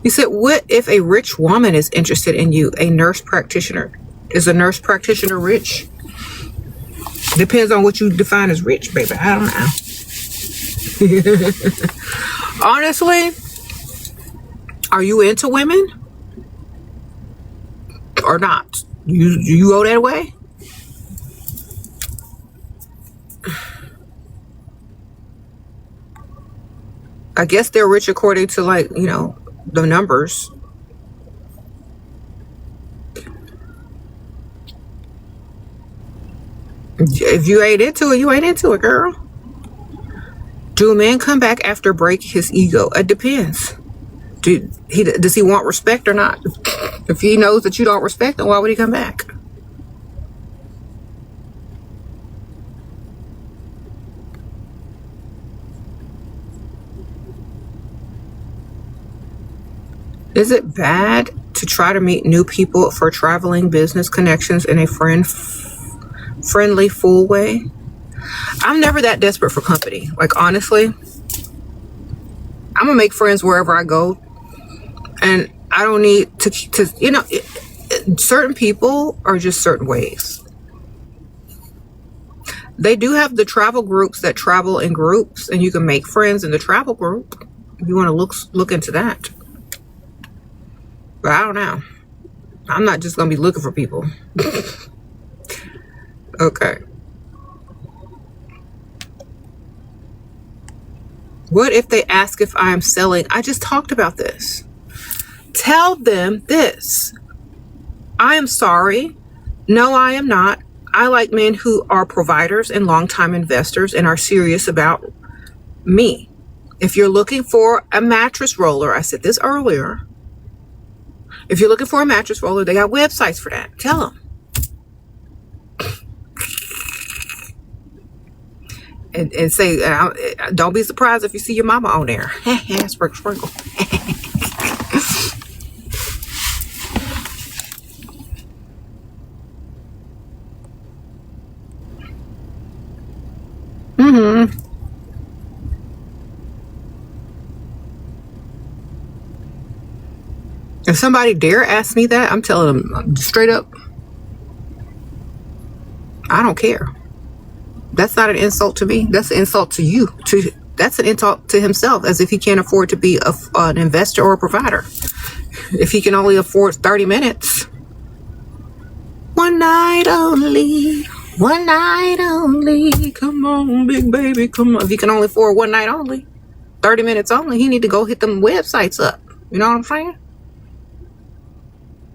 You said, what if a rich woman is interested in you? A nurse practitioner. Is a nurse practitioner rich? Depends on what you define as rich, baby. I don't know. Honestly, are you into women or not? You go that way? I guess they're rich according to, like, you know, the numbers. If you ain't into it, you ain't into it, girl. Do a man come back after break his ego? It depends. Does he want respect or not? If he knows that you don't respect him, why would he come back? Is it bad to try to meet new people for traveling business connections in a friendly, full way? I'm never that desperate for company. Like, honestly, I'm gonna make friends wherever I go, and I don't need to you know, certain people are just certain ways. They do have the travel groups that travel in groups, and you can make friends in the travel group if you want to look into that. But I don't know. I'm not just gonna be looking for people. Okay. What if they ask if I am selling? I just talked about this. Tell them this. I am sorry. No, I am not. I like men who are providers and longtime investors and are serious about me. If you're looking for a mattress roller, I said this earlier. If you're looking for a mattress roller, they got websites for that. Tell them. And say, don't be surprised if you see your mama on there. Sprinkle, sprinkle. Mm-hmm. If somebody dare ask me that, I'm telling them straight up, I don't care. That's not an insult to me. That's an insult to you. That's an insult to himself, as if he can't afford to be an investor or a provider. If he can only afford 30 minutes. One night only. One night only. Come on, big baby. Come on. If he can only afford one night only, 30 minutes only, he need to go hit them websites up. You know what I'm saying?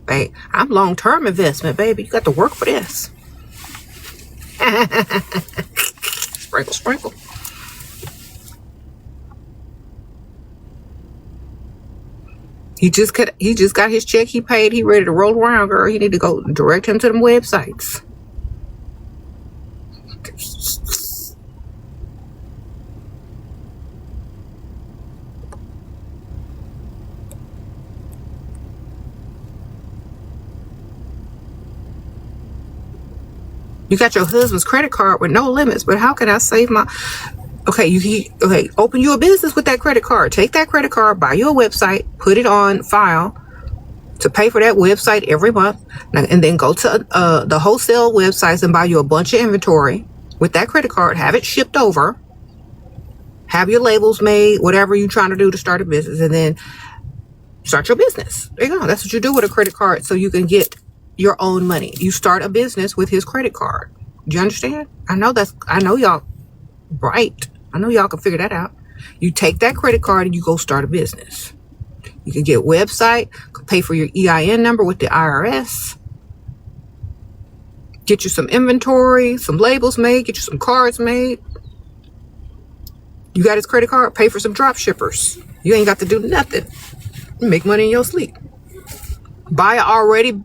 Hey, I'm long-term investment, baby. You got to work for this. Sprinkle, sprinkle. He just got his check. He paid. He ready to roll around, girl. He need to go direct him to them websites. You got your husband's credit card with no limits, but how can I save my... Okay, open you a business with that credit card. Take that credit card, buy you a website, put it on file to pay for that website every month, and then go to the wholesale websites and buy you a bunch of inventory with that credit card, have it shipped over, have your labels made, whatever you're trying to do to start a business, and then start your business. There you go. That's what you do with a credit card, so you can get your own money. You start a business with his credit card. Do you understand? I know y'all bright. I know y'all can figure that out. You take that credit card and you go start a business. You can get a website, pay for your EIN number with the IRS, get you some inventory, some labels made, get you some cards made. You got his credit card, pay for some drop shippers. You ain't got to do nothing. You make money in your sleep. Buy an already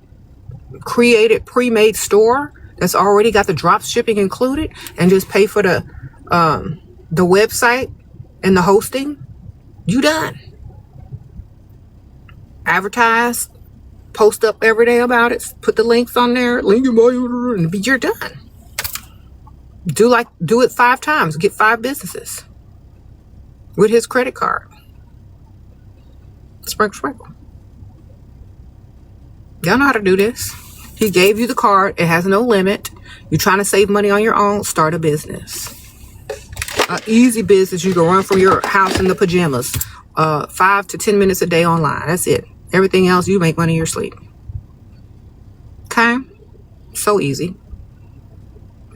created, pre-made store that's already got the drop shipping included and just pay for the website and the hosting, you done. Advertise, post up every day about it, put the links on there, link in bio, and you're done. Do it 5 times, get 5 businesses with his credit card. Sprinkle, sprinkle. Y'all know how to do this. He gave you the card. It has no limit. You're trying to save money on your own. Start a business. An easy business. You can run from your house in the pajamas. 5 to 10 minutes a day online. That's it. Everything else, you make money in your sleep. Okay? So easy.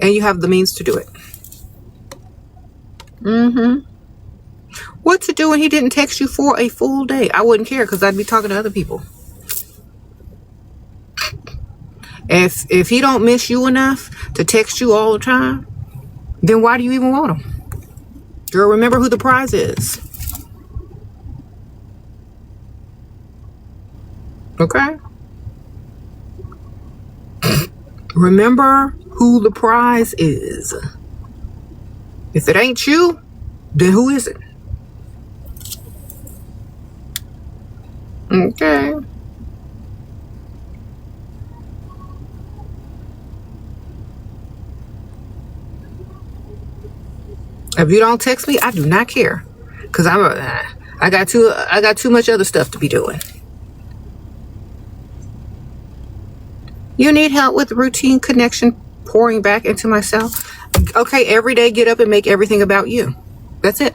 And you have the means to do it. What to do when he didn't text you for a full day? I wouldn't care because I'd be talking to other people. If he don't miss you enough to text you all the time, then why do you even want him? Girl, remember who the prize is. Okay? Remember who the prize is. If it ain't you, then who is it? Okay. If you don't text me, I do not care, cause I got too much other stuff to be doing. You need help with routine connection, pouring back into myself. Okay, every day get up and make everything about you. That's it.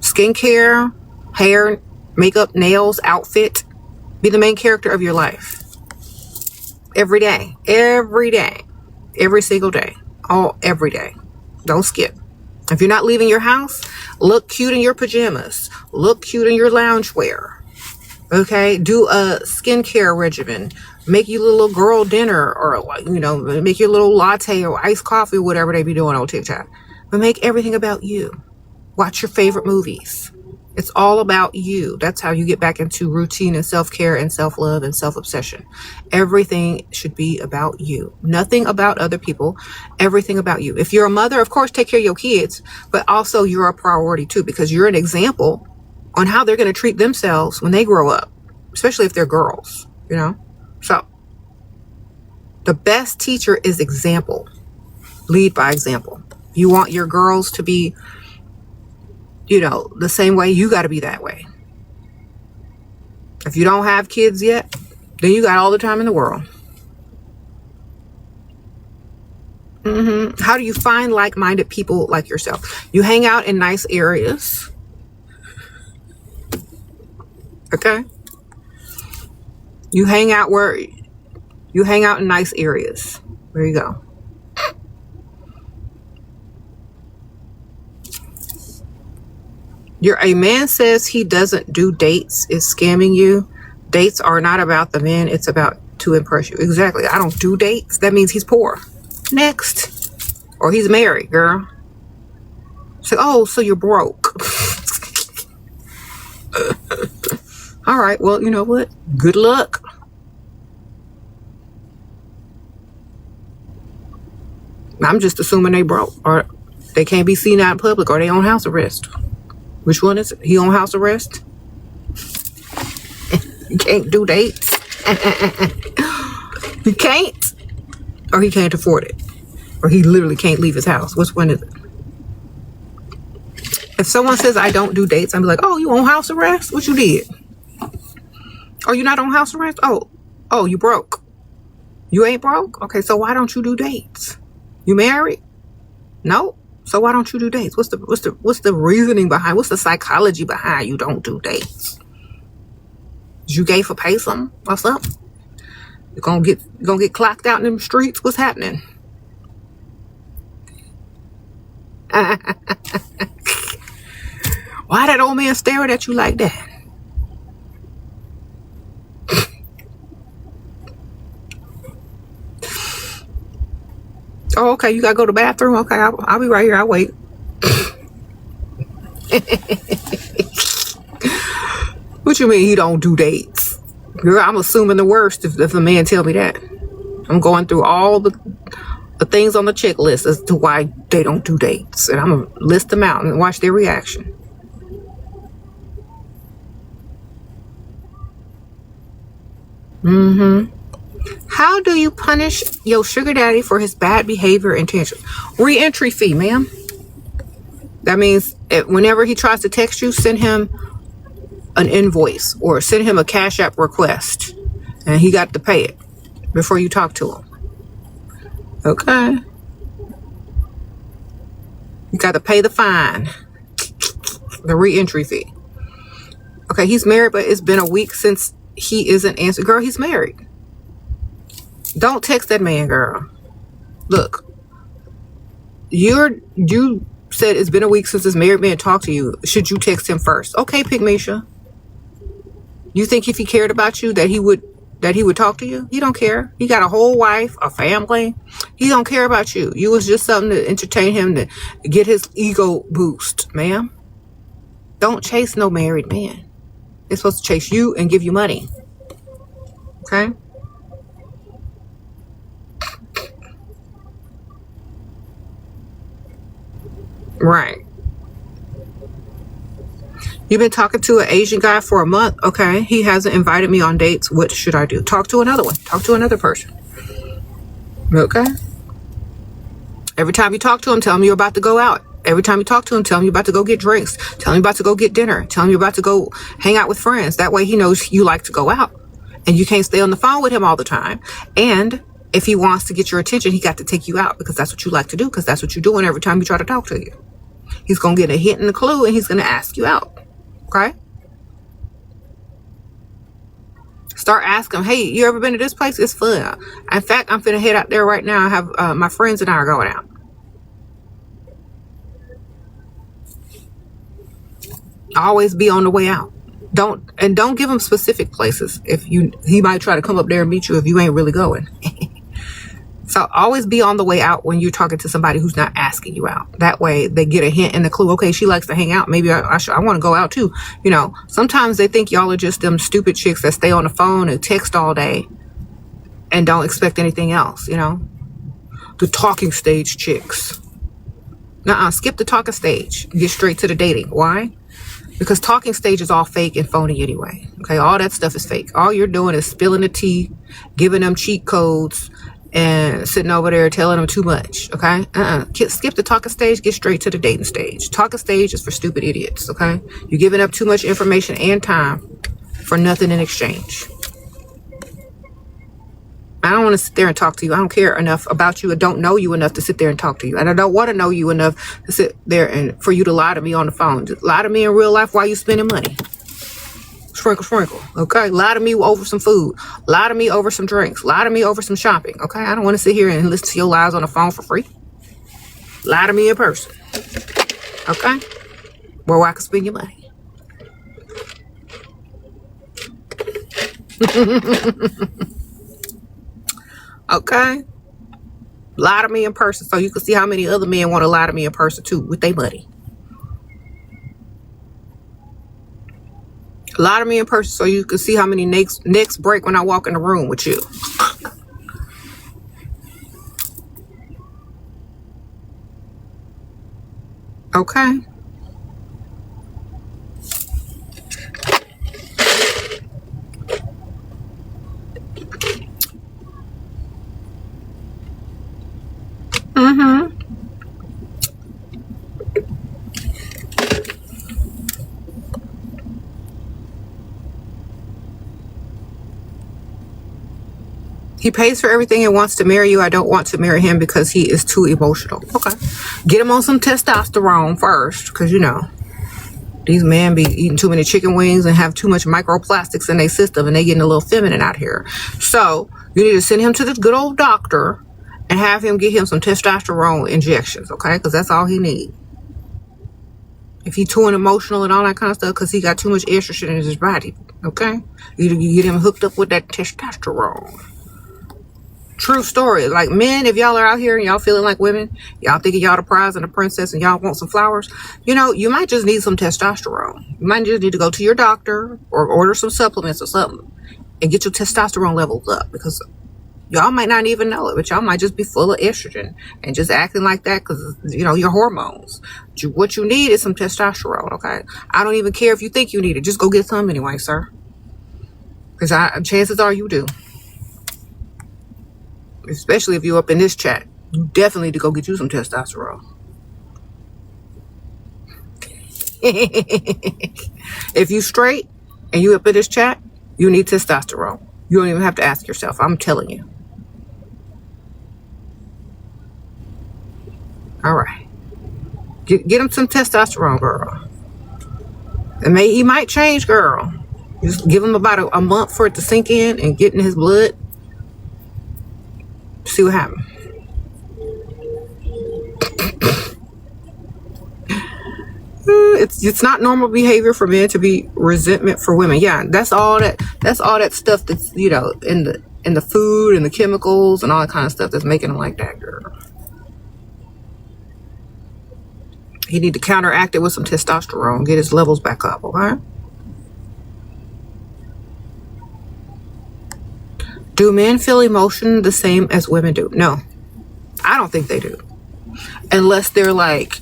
Skincare, hair, makeup, nails, outfit. Be the main character of your life. Every day, every single day, every day. Don't skip. If you're not leaving your house, look cute in your pajamas. Look cute in your loungewear. Okay, do a skincare regimen. Make you a little girl dinner, or make your little latte or iced coffee, or whatever they be doing on TikTok. But make everything about you. Watch your favorite movies. It's all about you. That's how you get back into routine and self-care and self-love and self-obsession. Everything should be about you. Nothing about other people. Everything about you. If you're a mother, of course, take care of your kids, but also you're a priority too, because you're an example on how they're going to treat themselves when they grow up, especially if they're girls, So the best teacher is example. Lead by example. You want your girls to be the same way, you got to be that way. If you don't have kids yet, then you got all the time in the world. How do you find like-minded people like yourself? You hang out in nice areas. Okay? You hang out in nice areas. There you go. A man says he doesn't do dates is scamming you. Dates are not about the man. It's about to impress you. Exactly. I don't do dates. That means he's poor. Next. Or he's married, girl. So, so you're broke. All right. Well, you know what? Good luck. I'm just assuming they broke, or they can't be seen out in public, or they on house arrest. Which one is it? He on house arrest? You can't do dates. He can't. Or he can't afford it. Or he literally can't leave his house. Which one is it? If someone says I don't do dates, I'm like, oh, you on house arrest? What you did? Oh, you not on house arrest? Oh, you broke. You ain't broke? Okay, so why don't you do dates? You married? No. So why don't you do dates? What's the reasoning behind? What's the psychology behind you don't do dates? Is you gay for pay something or something? You gonna get clocked out in them streets? What's happening? Why that old man staring at you like that? Oh, okay. You gotta go to the bathroom. Okay, I'll be right here. I'll wait. What you mean he don't do dates? Girl, I'm assuming the worst if the man tell me that. I'm going through all the of things on the checklist as to why they don't do dates. And I'm going to list them out and watch their reaction. How do you punish your sugar daddy for his bad behavior and intentions? Re-entry fee, ma'am. That means whenever he tries to text you, send him an invoice or send him a Cash App request. And he got to pay it before you talk to him. Okay. You got to pay the fine. The re-entry fee. Okay, he's married, but it's been a week since he isn't answering. Girl, he's married. Don't text that man, girl. Look, you said it's been a week since this married man talked to you. Should you text him first? Okay, Pygmisha. You think if he cared about you that he would talk to you? He don't care. He got a whole wife, a family. He don't care about you. You was just something to entertain him, to get his ego boost, ma'am. Don't chase no married man. It's supposed to chase you and give you money. Okay? Right. You've been talking to an Asian guy for a month. Okay. He hasn't invited me on dates. What should I do? Talk to another one. Talk to another person. Okay. Every time you talk to him, tell him you're about to go out. Every time you talk to him, tell him you're about to go get drinks. Tell him you're about to go get dinner. Tell him you're about to go hang out with friends. That way he knows you like to go out. And you can't stay on the phone with him all the time. And if he wants to get your attention, he got to take you out because that's what you like to do, because that's what you're doing every time you try to talk to you. He's going to get a hint and a clue, and he's going to ask you out. Okay? Start asking him, hey, you ever been to this place? It's fun. In fact, I'm finna head out there right now. I have my friends and I are going out. Always be on the way out. Don't give him specific places. He might try to come up there and meet you if you ain't really going. So always be on the way out when you're talking to somebody who's not asking you out. That way they get a hint and a clue. Okay, she likes to hang out. Maybe I want to go out too. You know, sometimes they think y'all are just them stupid chicks that stay on the phone and text all day and don't expect anything else, you know. The talking stage chicks. Nuh-uh, skip the talking stage. Get straight to the dating. Why? Because talking stage is all fake and phony anyway. Okay, all that stuff is fake. All you're doing is spilling the tea, giving them cheat codes, and sitting over there telling them too much. Okay, skip the talking stage. Get straight to the dating stage. Talking stage is for stupid idiots. Okay, you're giving up too much information and time for nothing in exchange. I don't want to sit there and talk to you. I don't care enough about you. I don't know you enough to sit there and talk to you. And I don't want to know you enough to sit there and for you to lie to me on the phone. Just lie to me in real life while you spending money. Sprinkle, sprinkle. Okay? Lie to me over some food. Lie to me over some drinks. Lie to me over some shopping. Okay? I don't want to sit here and listen to your lies on the phone for free. Lie to me in person. Okay? Where I can spend your money. Okay? Lie to me in person so you can see how many other men want to lie to me in person too with their money. Lie to me in person so you can see how many necks break when I walk in the room with you. Okay? Mm-hmm. He pays for everything and wants to marry you. I don't want to marry him because he is too emotional. Okay. Get him on some testosterone first, because, you know, these men be eating too many chicken wings and have too much microplastics in their system, and they getting a little feminine out here. So you need to send him to the good old doctor and have him get him some testosterone injections, okay? Because that's all he needs. If he's too emotional and all that kind of stuff, because he got too much estrogen in his body, okay? You get him hooked up with that testosterone. True story. Like, men, if y'all are out here and y'all feeling like women, y'all thinking y'all the prize and the princess and y'all want some flowers, you know, you might just need some testosterone. You might just need to go to your doctor or order some supplements or something and get your testosterone levels up, because Y'all might not even know it, but y'all might just be full of estrogen and just acting like that because, your hormones. What you need is some testosterone, okay? I don't even care if you think you need it. Just go get some anyway, sir. Because chances are you do. Especially if you're up in this chat. You definitely need to go get you some testosterone. If you straight and you up in this chat, you need testosterone. You don't even have to ask yourself. I'm telling you. All right. Get him some testosterone, girl. And he might change, girl. Just give him about a month for it to sink in and get in his blood. See what happens. It's not normal behavior for men to be resentment for women. Yeah, that's all that stuff that's in the food and the chemicals and all that kind of stuff that's making them like that, girl. He need to counteract it with some testosterone, get his levels back up, okay? Do men feel emotion the same as women do? No, I don't think they do, unless they're like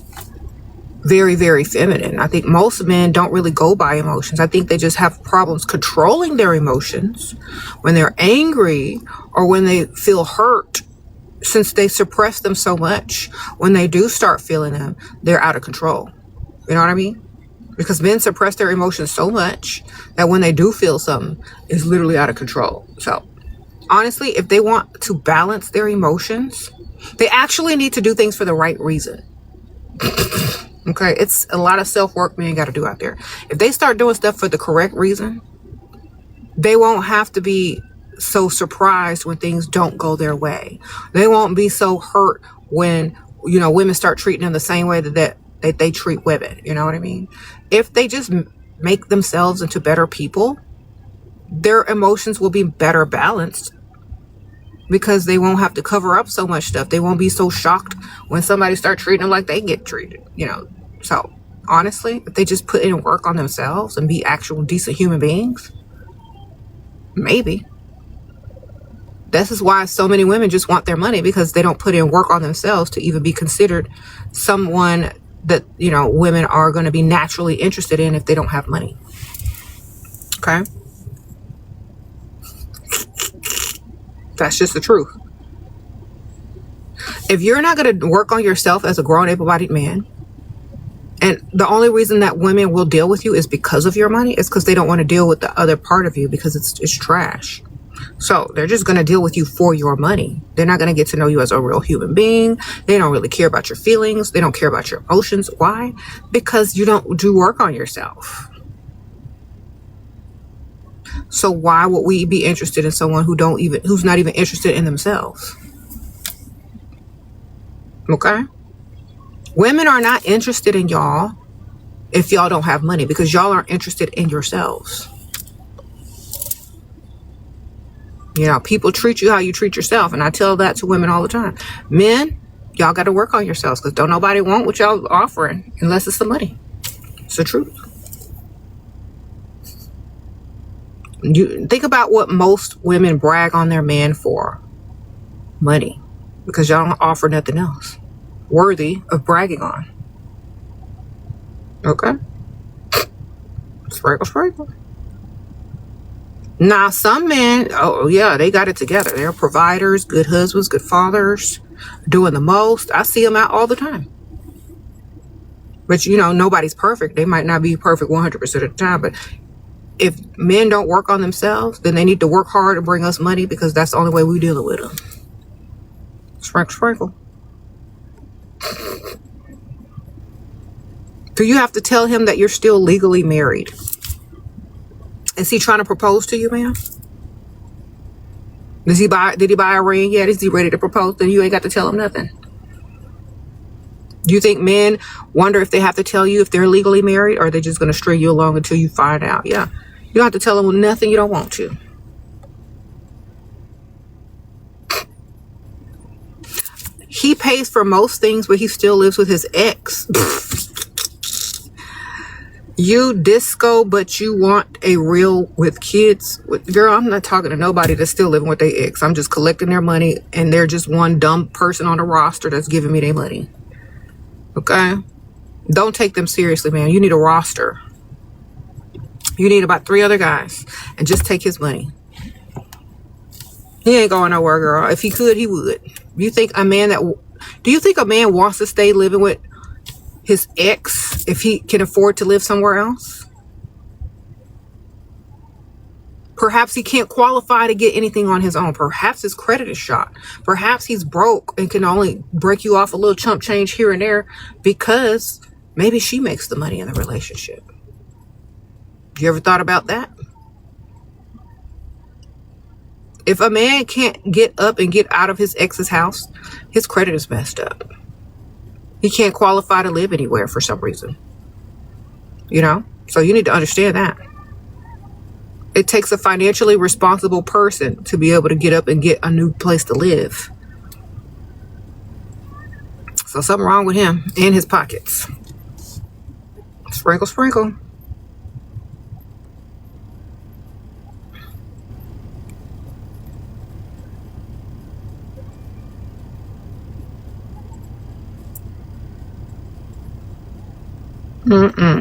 very, very feminine. I think most men don't really go by emotions. I think they just have problems controlling their emotions when they're angry or when they feel hurt, since they suppress them so much. When they do start feeling them, they're out of control. You know what I mean? Because men suppress their emotions so much that when they do feel something, it's literally out of control. So honestly, if they want to balance their emotions, they actually need to do things for the right reason. Okay, it's a lot of self-work men got to do out there. If they start doing stuff for the correct reason, they won't have to be so surprised when things don't go their way. They won't be so hurt when, women start treating them the same way that they treat women. You know what I mean? If they just make themselves into better people, their emotions will be better balanced because they won't have to cover up so much stuff. They won't be so shocked when somebody starts treating them like they get treated, So honestly, if they just put in work on themselves and be actual decent human beings, maybe. This is why so many women just want their money, because they don't put in work on themselves to even be considered someone that, women are going to be naturally interested in if they don't have money. Okay? That's just the truth. If you're not going to work on yourself as a grown, able-bodied man, and the only reason that women will deal with you is because of your money, it's because they don't want to deal with the other part of you because it's trash. So they're just going to deal with you for your money. They're not going to get to know you as a real human being. They don't really care about your feelings. They don't care about your emotions. Why? Because you don't do work on yourself. So why would we be interested in someone who's not even interested in themselves? Okay? Women are not interested in y'all if y'all don't have money, because y'all aren't interested in yourselves. People treat you how you treat yourself. And I tell that to women all the time. Men, y'all got to work on yourselves, because don't nobody want what y'all offering unless it's the money. It's the truth. You think about what most women brag on their man for. Money. Because y'all don't offer nothing else worthy of bragging on. Okay? Sprinkle. Now, some men, oh yeah, they got it together. They're providers, good husbands, good fathers, doing the most. I see them out all the time. But nobody's perfect. They might not be perfect 100% of the time. But if men don't work on themselves, then they need to work hard and bring us money, because that's the only way we deal with them. Sprinkle. Do you have to tell him that you're still legally married? Is he trying to propose to you, ma'am? Did he buy a ring yet? Is he ready to propose? Then you ain't got to tell him nothing. Do you think men wonder if they have to tell you if they're legally married, or are they just going to string you along until you find out? Yeah. You don't have to tell them nothing you don't want to. He pays for most things, but he still lives with his ex. You disco, but you want a real with kids. Girl, I'm not talking to nobody that's still living with their ex. I'm just collecting their money, and they're just one dumb person on the roster that's giving me their money. Okay? Don't take them seriously, man. You need a roster. You need about 3 other guys, and just take his money. He ain't going nowhere, girl. If he could, he would. Do you think a man wants to stay living with his ex if he can afford to live somewhere else? Perhaps he can't qualify to get anything on his own. Perhaps his credit is shot. Perhaps he's broke and can only break you off a little chump change here and there because maybe she makes the money in the relationship. You ever thought about that? If a man can't get up and get out of his ex's house, his credit is messed up. He can't qualify to live anywhere for some reason. You know? So you need to understand that. It takes a financially responsible person to be able to get up and get a new place to live. So something wrong with him and his pockets. Sprinkle, sprinkle.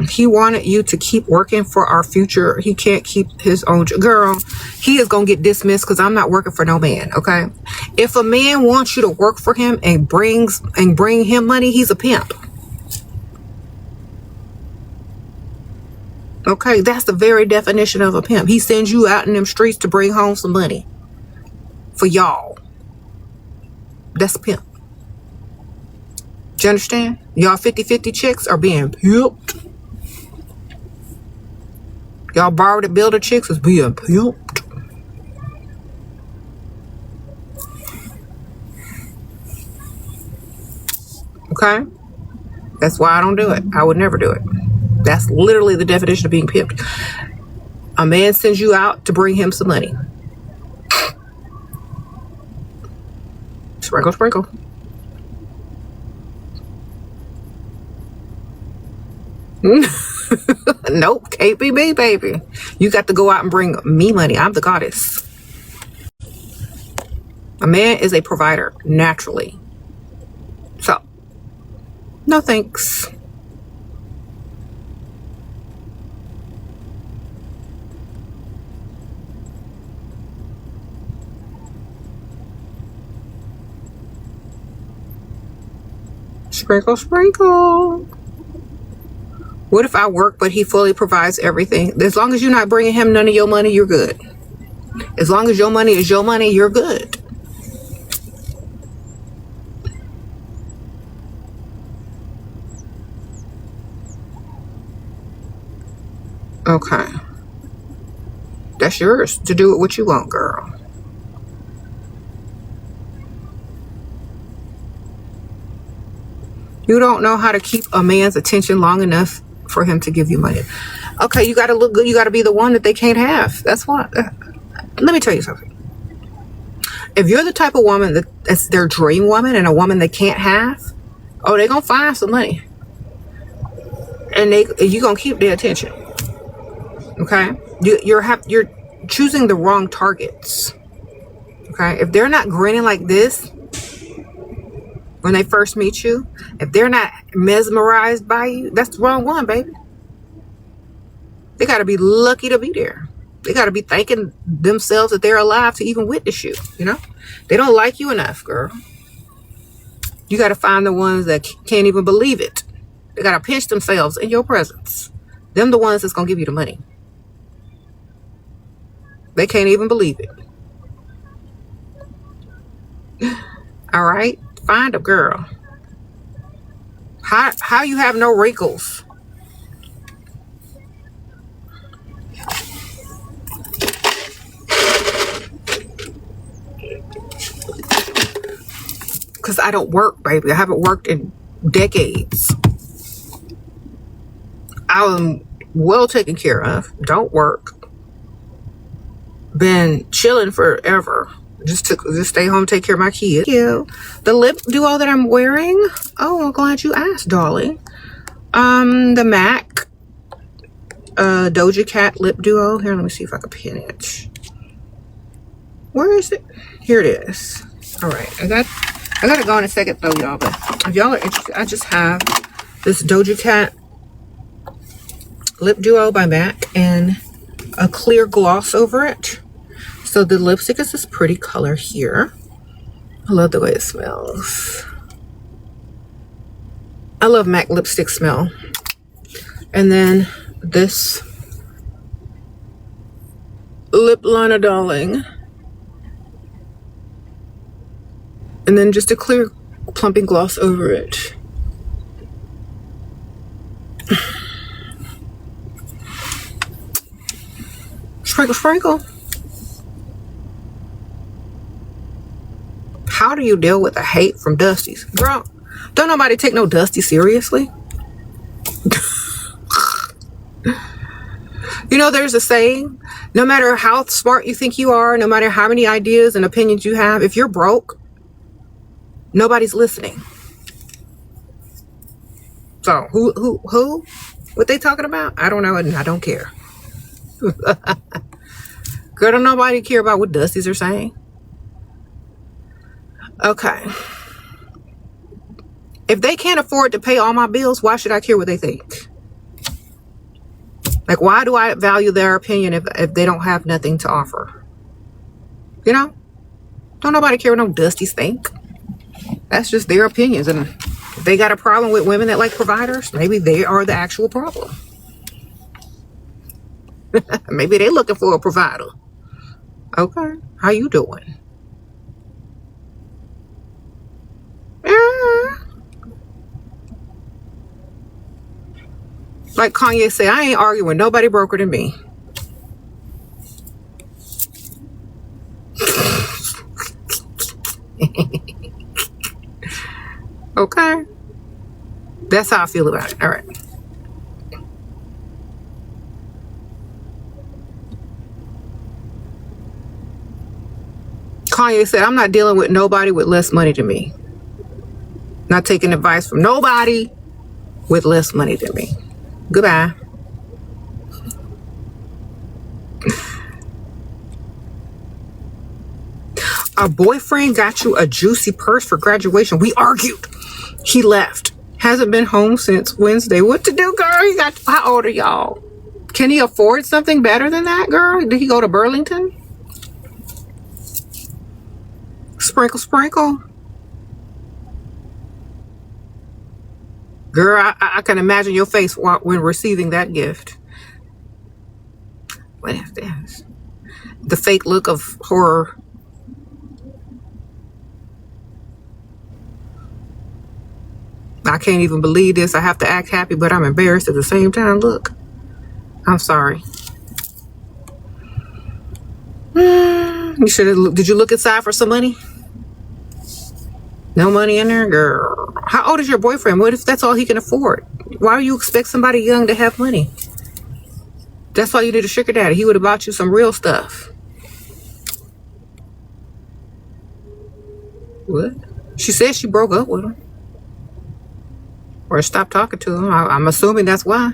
He wanted you to keep working for our future. He can't keep his own. Girl, he is going to get dismissed because I'm not working for no man, okay? If a man wants you to work for him and bring him money, he's a pimp. Okay, that's the very definition of a pimp. He sends you out in them streets to bring home some money for y'all. That's a pimp. Do you understand? Y'all 50-50 chicks are being pimped. Y'all borrowed at builder chicks is being pimped. Okay? That's why I don't do it. I would never do it. That's literally the definition of being pimped. A man sends you out to bring him some money. Sprinkle, sprinkle. Nope, can't be me, baby. You got to go out and bring me money. I'm the goddess. A man is a provider naturally. So, no thanks. Sprinkle, sprinkle. What if I work, but he fully provides everything? As long as you're not bringing him none of your money, you're good. As long as your money is your money, you're good. Okay. That's yours to do it what you want, girl. You don't know how to keep a man's attention long enough for him to give you money. Okay, you got to look good. You got to be the one that they can't have. That's what. Let me tell you something. If you're the type of woman that's their dream woman and a woman they can't have, oh, they're going to find some money. And you're going to keep their attention. Okay? You're choosing the wrong targets. Okay? If they're not grinning like this when they first meet you, if they're not mesmerized by you, that's the wrong one, baby. They got to be lucky to be there. They got to be thanking themselves that they're alive to even witness you, you know? They don't like you enough, girl. You got to find the ones that can't even believe it. They got to pinch themselves in your presence. Them the ones that's going to give you the money. They can't even believe it. All right? Find a girl. How you have no wrinkles? Because I don't work, baby. I haven't worked in decades. I'm well taken care of. Don't work. Been chilling forever. Just stay home, take care of my kids. Yeah. The lip duo that I'm wearing. Oh, I'm glad you asked, darling. The MAC Doja Cat lip duo. Here, let me see if I can pin it. Where is it? Here it is. All right, I gotta go in a second though, y'all. But if y'all are interested, I just have this Doja Cat lip duo by MAC and a clear gloss over it. So the lipstick is this pretty color here. I love the way it smells. I love MAC lipstick smell. And then this lip liner, darling. And then just a clear plumping gloss over it. Sprinkle, sprinkle. How do you deal with the hate from Dusties? Girl, don't nobody take no Dusty seriously. You know, there's a saying, no matter how smart you think you are, no matter how many ideas and opinions you have, if you're broke, nobody's listening. So who? What they talking about? I don't know, and I don't care. Girl, don't nobody care about what Dusties are saying. Okay. If they can't afford to pay all my bills, why should I care what they think? Like, why do I value their opinion if they don't have nothing to offer? You know? Don't nobody care what no Dusties think. That's just their opinions. And if they got a problem with women that like providers, maybe they are the actual problem. Maybe they're looking for a provider. Okay. How you doing? Like Kanye said, I ain't arguing with nobody broker than me. Okay. That's how I feel about it. All right. Kanye said, I'm not dealing with nobody with less money than me. Not taking advice from nobody with less money than me. Goodbye. A boyfriend got you a juicy purse for graduation. We argued. He left. Hasn't been home since Wednesday. What to do, girl? He got, how old are y'all? Can he afford something better than that, girl? Did he go to Burlington? Sprinkle, sprinkle. Girl, I can imagine your face when receiving that gift. What is this? The fake look of horror. I can't even believe this. I have to act happy, but I'm embarrassed at the same time. Look, I'm sorry. You should have. Did you look inside for some money? No money in there, girl. How old is your boyfriend? What if that's all he can afford? Why do you expect somebody young to have money? That's why you need a sugar daddy. He would have bought you some real stuff. What? She said she broke up with him. Or stopped talking to him. I'm assuming that's why.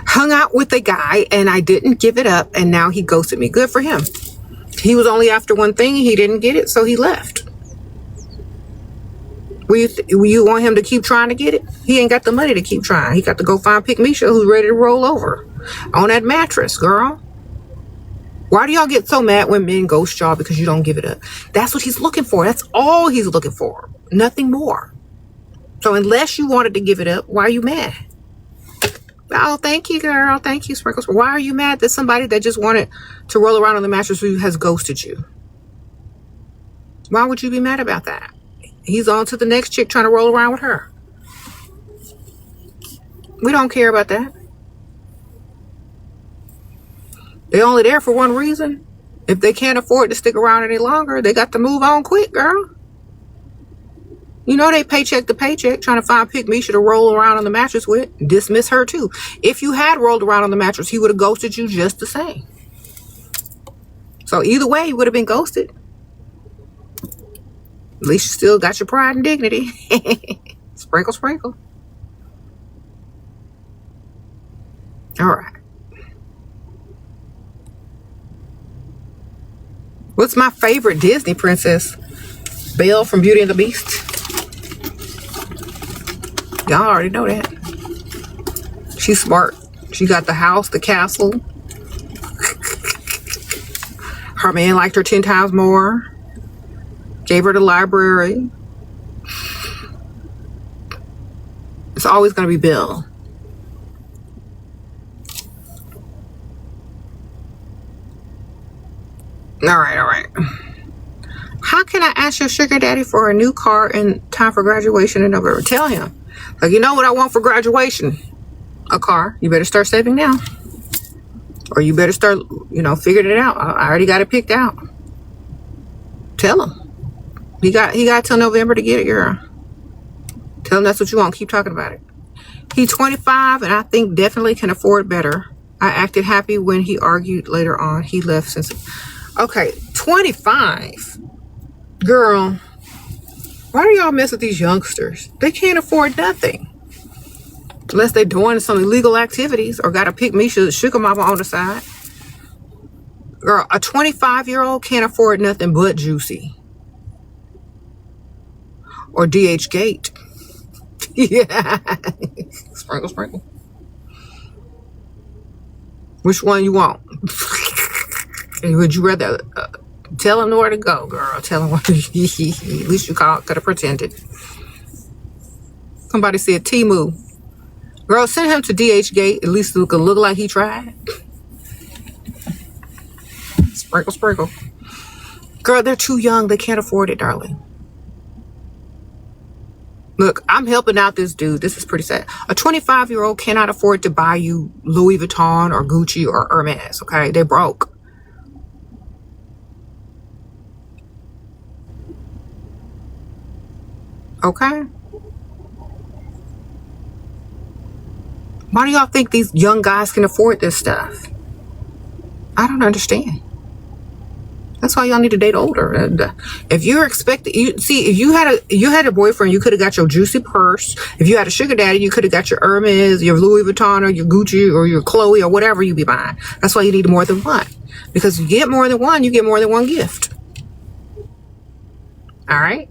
Hung out with a guy and I didn't give it up, and now he ghosted me. Good for him. He was only after one thing, he didn't get it, so he left. Will you want him to keep trying to get it? He ain't got the money to keep trying. He got to go find Pick Misha, who's ready to roll over on that mattress, girl. Why do y'all get so mad when men ghost y'all because you don't give it up? That's what he's looking for. That's all he's looking for. Nothing more. So unless you wanted to give it up, why are you mad? Oh, thank you, girl. Thank you, Sprinkles. Why are you mad that somebody that just wanted to roll around on the mattress who has ghosted you? Why would you be mad about that? He's on to the next chick trying to roll around with her. We don't care about that. They're only there for one reason. If they can't afford to stick around any longer, they got to move on quick, girl. You know they paycheck to paycheck trying to find Pick Misha to roll around on the mattress with. Dismiss her too. If you had rolled around on the mattress, he would have ghosted you just the same. So either way, you would have been ghosted. At least you still got your pride and dignity. Sprinkle, sprinkle. All right. What's my favorite Disney princess? Belle from Beauty and the Beast. Y'all already know that. She's smart. She got the house, the castle. Her man liked her 10 times more. Gave her the library. It's always going to be Belle. All right. How can I ask your sugar daddy for a new car in time for graduation in November? Tell him. Like, you know what I want for graduation? A car. You better start saving now. Or you better start, figuring it out. I already got it picked out. Tell him. He got till November to get it, girl. Tell him that's what you want. Keep talking about it. He's 25 and I think definitely can afford better. I acted happy when he argued later on. He left since... Okay, 25. Girl, why do y'all mess with these youngsters? They can't afford nothing. Unless they're doing some illegal activities or got a Pick Misha sugar mama on the side. Girl, a 25-year-old can't afford nothing but Juicy. Or DH Gate. Yeah. Sprinkle, sprinkle. Which one you want? Would you rather tell him where to go, girl? Tell him what. At least you could have pretended. Somebody said Timu. Girl, send him to DH Gate. At least it could look like he tried. Sprinkle, sprinkle. Girl, they're too young. They can't afford it, darling. Look, I'm helping out this dude. This is pretty sad. A 25-year-old cannot afford to buy you Louis Vuitton or Gucci or Hermes, okay? They're broke. Okay? Why do y'all think these young guys can afford this stuff? I don't understand. That's why y'all need to date older. If you're expecting, if you had a boyfriend, you could have got your Juicy purse. If you had a sugar daddy, you could have got your Hermes, your Louis Vuitton, or your Gucci, or your Chloe, or whatever you be buying. That's why you need more than one. Because you get more than one, you get more than one gift. All right?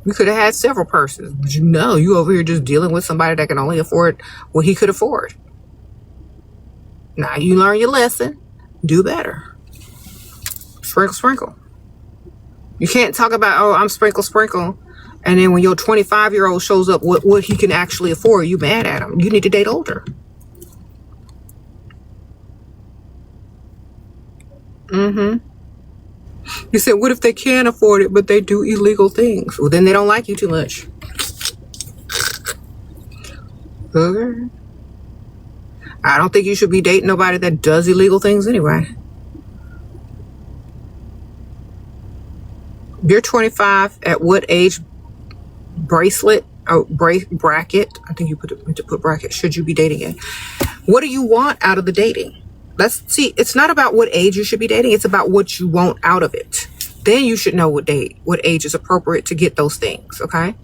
You could have had several purses, but you over here just dealing with somebody that can only afford what he could afford. Now you learn your lesson. Do better. Sprinkle, sprinkle. You can't talk about, oh, I'm sprinkle, sprinkle. And then when your 25-year-old shows up what he can actually afford, you mad at him. You need to date older. Mm-hmm. You said, what if they can't afford it, but they do illegal things? Well, then they don't like you too much. Okay. I don't think you should be dating nobody that does illegal things anyway. You're 25. At what age bracelet or bracket? I think you put bracket. Should you be dating it? What do you want out of the dating? Let's see. It's not about what age you should be dating. It's about what you want out of it. Then you should know what age is appropriate to get those things. Okay.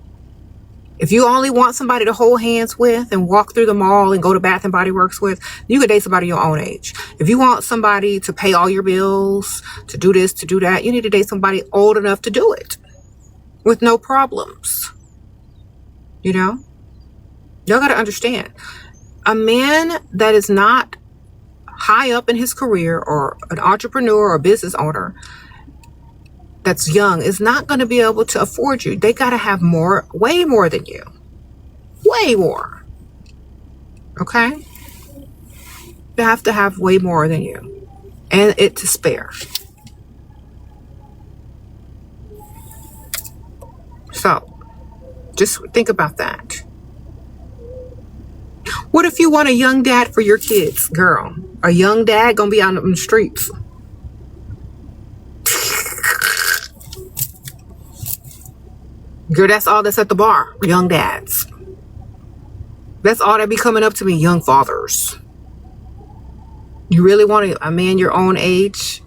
If you only want somebody to hold hands with and walk through the mall and go to Bath and Body Works with, you could date somebody your own age. If you want somebody to pay all your bills, to do this, to do that, you need to date somebody old enough to do it with no problems. Y'all got to understand, a man that is not high up in his career or an entrepreneur or business owner that's young is not going to be able to afford you. They got to have more, way more than you. Way more. Okay? They have to have way more than you. And it to spare. So, just think about that. What if you want a young dad for your kids, girl? A young dad gonna be out in the streets. Girl, that's all that's at the bar. Young dads. That's all that be coming up to me. Young fathers. You really want a man your own age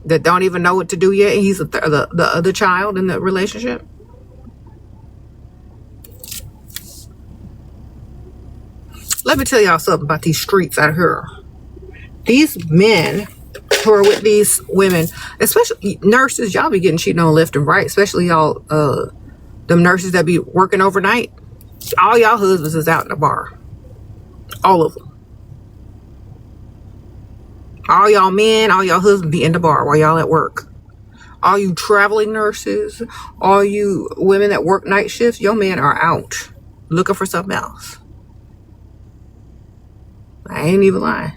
that don't even know what to do yet? He's the other child in the relationship. Let me tell y'all something about these streets out here. These men who are with these women, especially nurses, y'all be getting cheated on left and right, especially y'all, them nurses that be working overnight. All y'all husbands is out in the bar. All of them. All y'all men, all y'all husbands be in the bar while y'all at work. All you traveling nurses, all you women that work night shifts, your men are out looking for something else. I ain't even lying.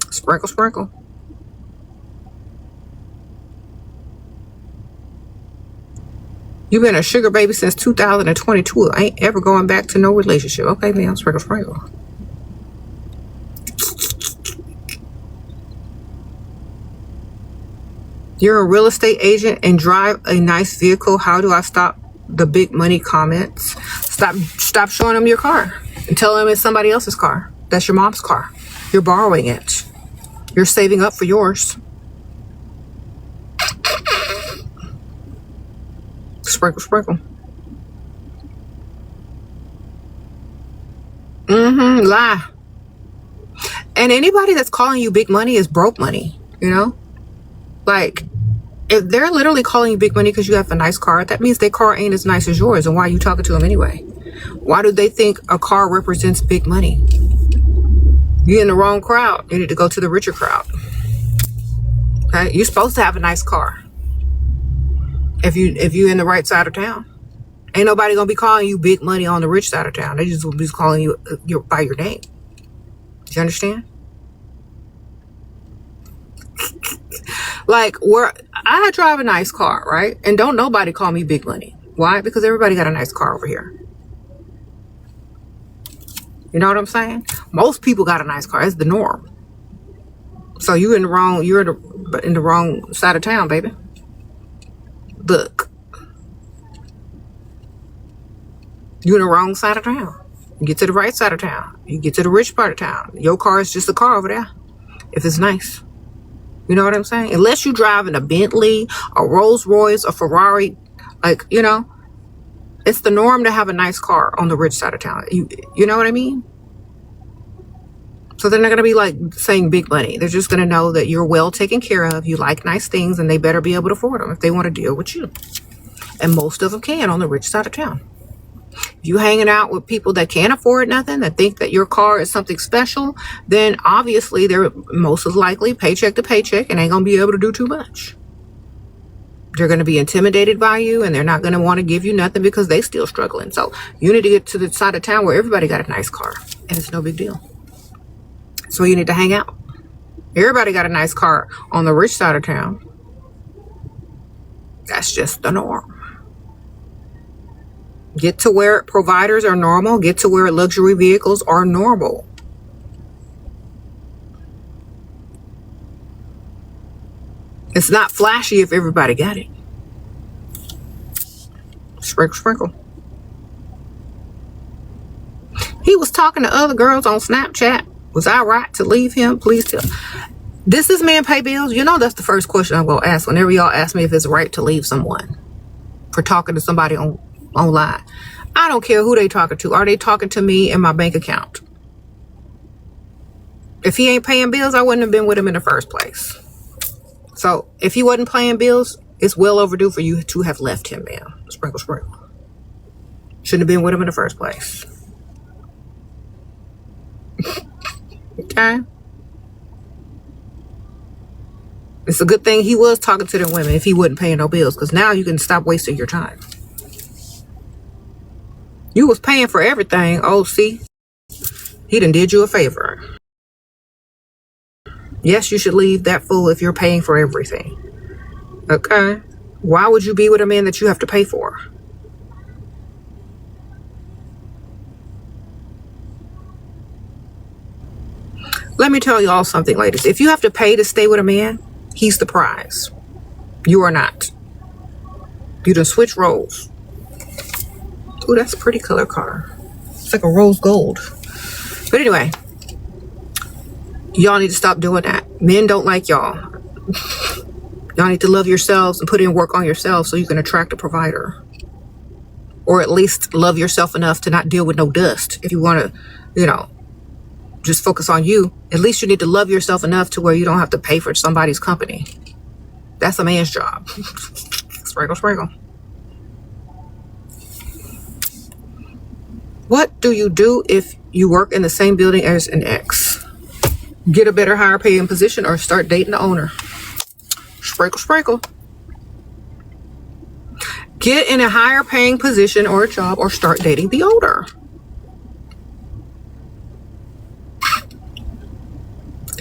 Sprinkle, sprinkle. You been a sugar baby since 2022. I ain't ever going back to no relationship. Okay, man, sprinkle, sprinkle. You're a real estate agent and drive a nice vehicle. How do I stop the big money comments? Stop showing them your car and tell them it's somebody else's car. That's your mom's car. You're borrowing it. You're saving up for yours. Sprinkle, sprinkle. Lie. And anybody that's calling you big money is broke money, you know? Like, if they're literally calling you big money because you have a nice car, that means their car ain't as nice as yours. And why are you talking to them anyway? Why do they think a car represents big money? You're in the wrong crowd. You need to go to the richer crowd. Okay? You're supposed to have a nice car. If you're in the right side of town. Ain't nobody gonna be calling you big money on the rich side of town. They just will be calling you by your name. Do you understand? Like, where I drive a nice car, right? And don't nobody call me big money. Why? Because everybody got a nice car over here. You know what I'm saying? Most people got a nice car. It's the norm. So you're in the wrong side of town, baby. Look. You're in the wrong side of town. You get to the right side of town. You get to the rich part of town. Your car is just a car over there. If it's nice. You know what I'm saying? Unless you driving a Bentley, a Rolls Royce, a Ferrari, like, you know, it's the norm to have a nice car on the rich side of town. You know what I mean? So they're not going to be like saying big money. They're just going to know that you're well taken care of. You like nice things and they better be able to afford them if they want to deal with you. And most of them can on the rich side of town. If you hanging out with people that can't afford nothing, that think that your car is something special, then obviously they're most likely paycheck to paycheck and ain't going to be able to do too much. They're going to be intimidated by you and they're not going to want to give you nothing because they still struggling. So you need to get to the side of town where everybody got a nice car and it's no big deal. So you need to hang out. Everybody got a nice car on the rich side of town. That's just the norm. Get to where providers are normal. Get to where luxury vehicles are normal. It's not flashy if everybody got it. Sprinkle, sprinkle. He was talking to other girls on Snapchat. Was I right to leave him? Please tell. Does this man pay bills? You know that's the first question I'm going to ask whenever y'all ask me if it's right to leave someone for talking to somebody online. I don't care who they talking to. Are they talking to me and my bank account? If he ain't paying bills, I wouldn't have been with him in the first place. So if he wasn't paying bills, it's well overdue for you to have left him, man. Sprinkle, sprinkle. Shouldn't have been with him in the first place. Okay? It's a good thing he was talking to them women if he wasn't paying no bills, because now you can stop wasting your time. You was paying for everything. Oh, see? He done did you a favor. Yes, you should leave that fool if you're paying for everything. Okay? Why would you be with a man that you have to pay for? Let me tell you all something, ladies. If you have to pay to stay with a man, He's the prize. You are not. You done switch roles. Ooh, that's a pretty color car. It's like a rose gold. But anyway, y'all need to stop doing that. Men don't like y'all. Y'all need to love yourselves and put in work on yourselves so you can attract a provider. Or at least love yourself enough to not deal with no dust. If you want to, just focus on you, at least you need to love yourself enough to where you don't have to pay for somebody's company. That's a man's job. Sprinkle, sprinkle. What do you do if you work in the same building as an ex? Get a better, higher paying position or start dating the owner. Sprinkle, sprinkle. Get in a higher paying position or a job or start dating the owner.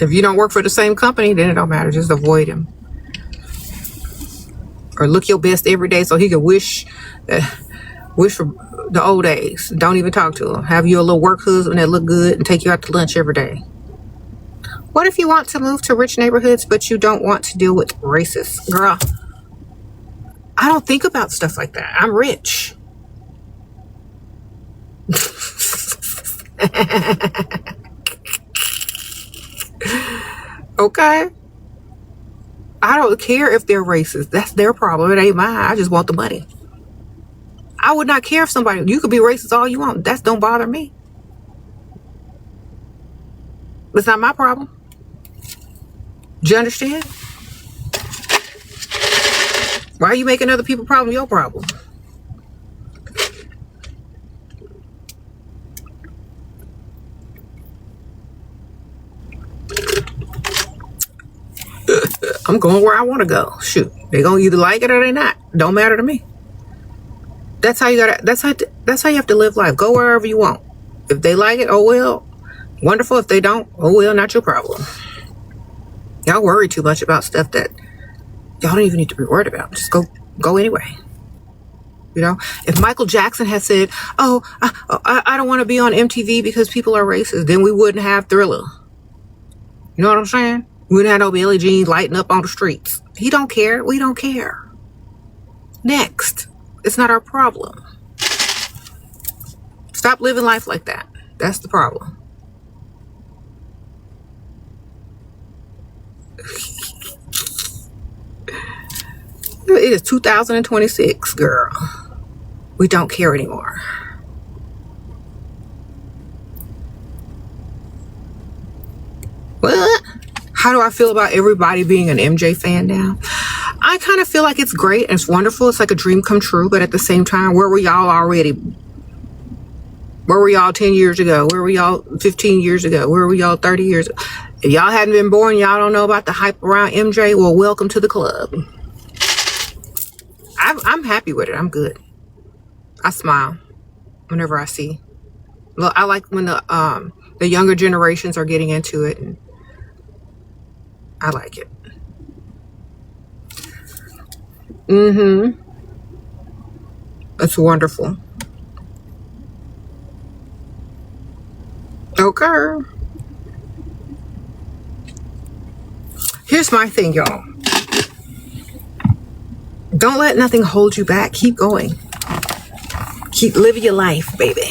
If you don't work for the same company, then it don't matter. Just avoid him. Or look your best every day so he can wish for the old days. Don't even talk to him. Have you a little work husband that look good and take you out to lunch every day. What if you want to move to rich neighborhoods, but you don't want to deal with racists? Girl, I don't think about stuff like that. I'm rich. Okay? I don't care if they're racist. That's their problem. It ain't mine. I just want the money. I would not care if you could be racist all you want. That don't bother me. It's not my problem. Do you understand? Why are you making other people's problem your problem? I'm going where I want to go. Shoot, they're gonna either like it or they not. Don't matter to me. That's how you gotta. That's how you have to live life. Go wherever you want. If they like it, oh well, wonderful. If they don't, oh well, not your problem. Y'all worry too much about stuff that y'all don't even need to be worried about. Just go anyway. If Michael Jackson had said, "Oh, I don't want to be on MTV because people are racist," then we wouldn't have Thriller. You know what I'm saying? We wouldn't have no Billie Jean lighting up on the streets. He don't care. We don't care. Next. It's not our problem. Stop living life like that. That's the problem. It is 2026, girl. We don't care anymore. What? How do I feel about everybody being an MJ fan now? I kind of feel like it's great and it's wonderful. It's like a dream come true. But at the same time, where were y'all already? Where were y'all 10 years ago? Where were y'all 15 years ago? Where were y'all 30 years ago? If y'all hadn't been born, y'all don't know about the hype around MJ. Well, welcome to the club. I'm happy with it. I'm good. I smile whenever I see. Look, I like when the younger generations are getting into it, and I like it. It's wonderful. Okay. Here's my thing, y'all. Don't let nothing hold you back. Keep going. Keep living your life, baby.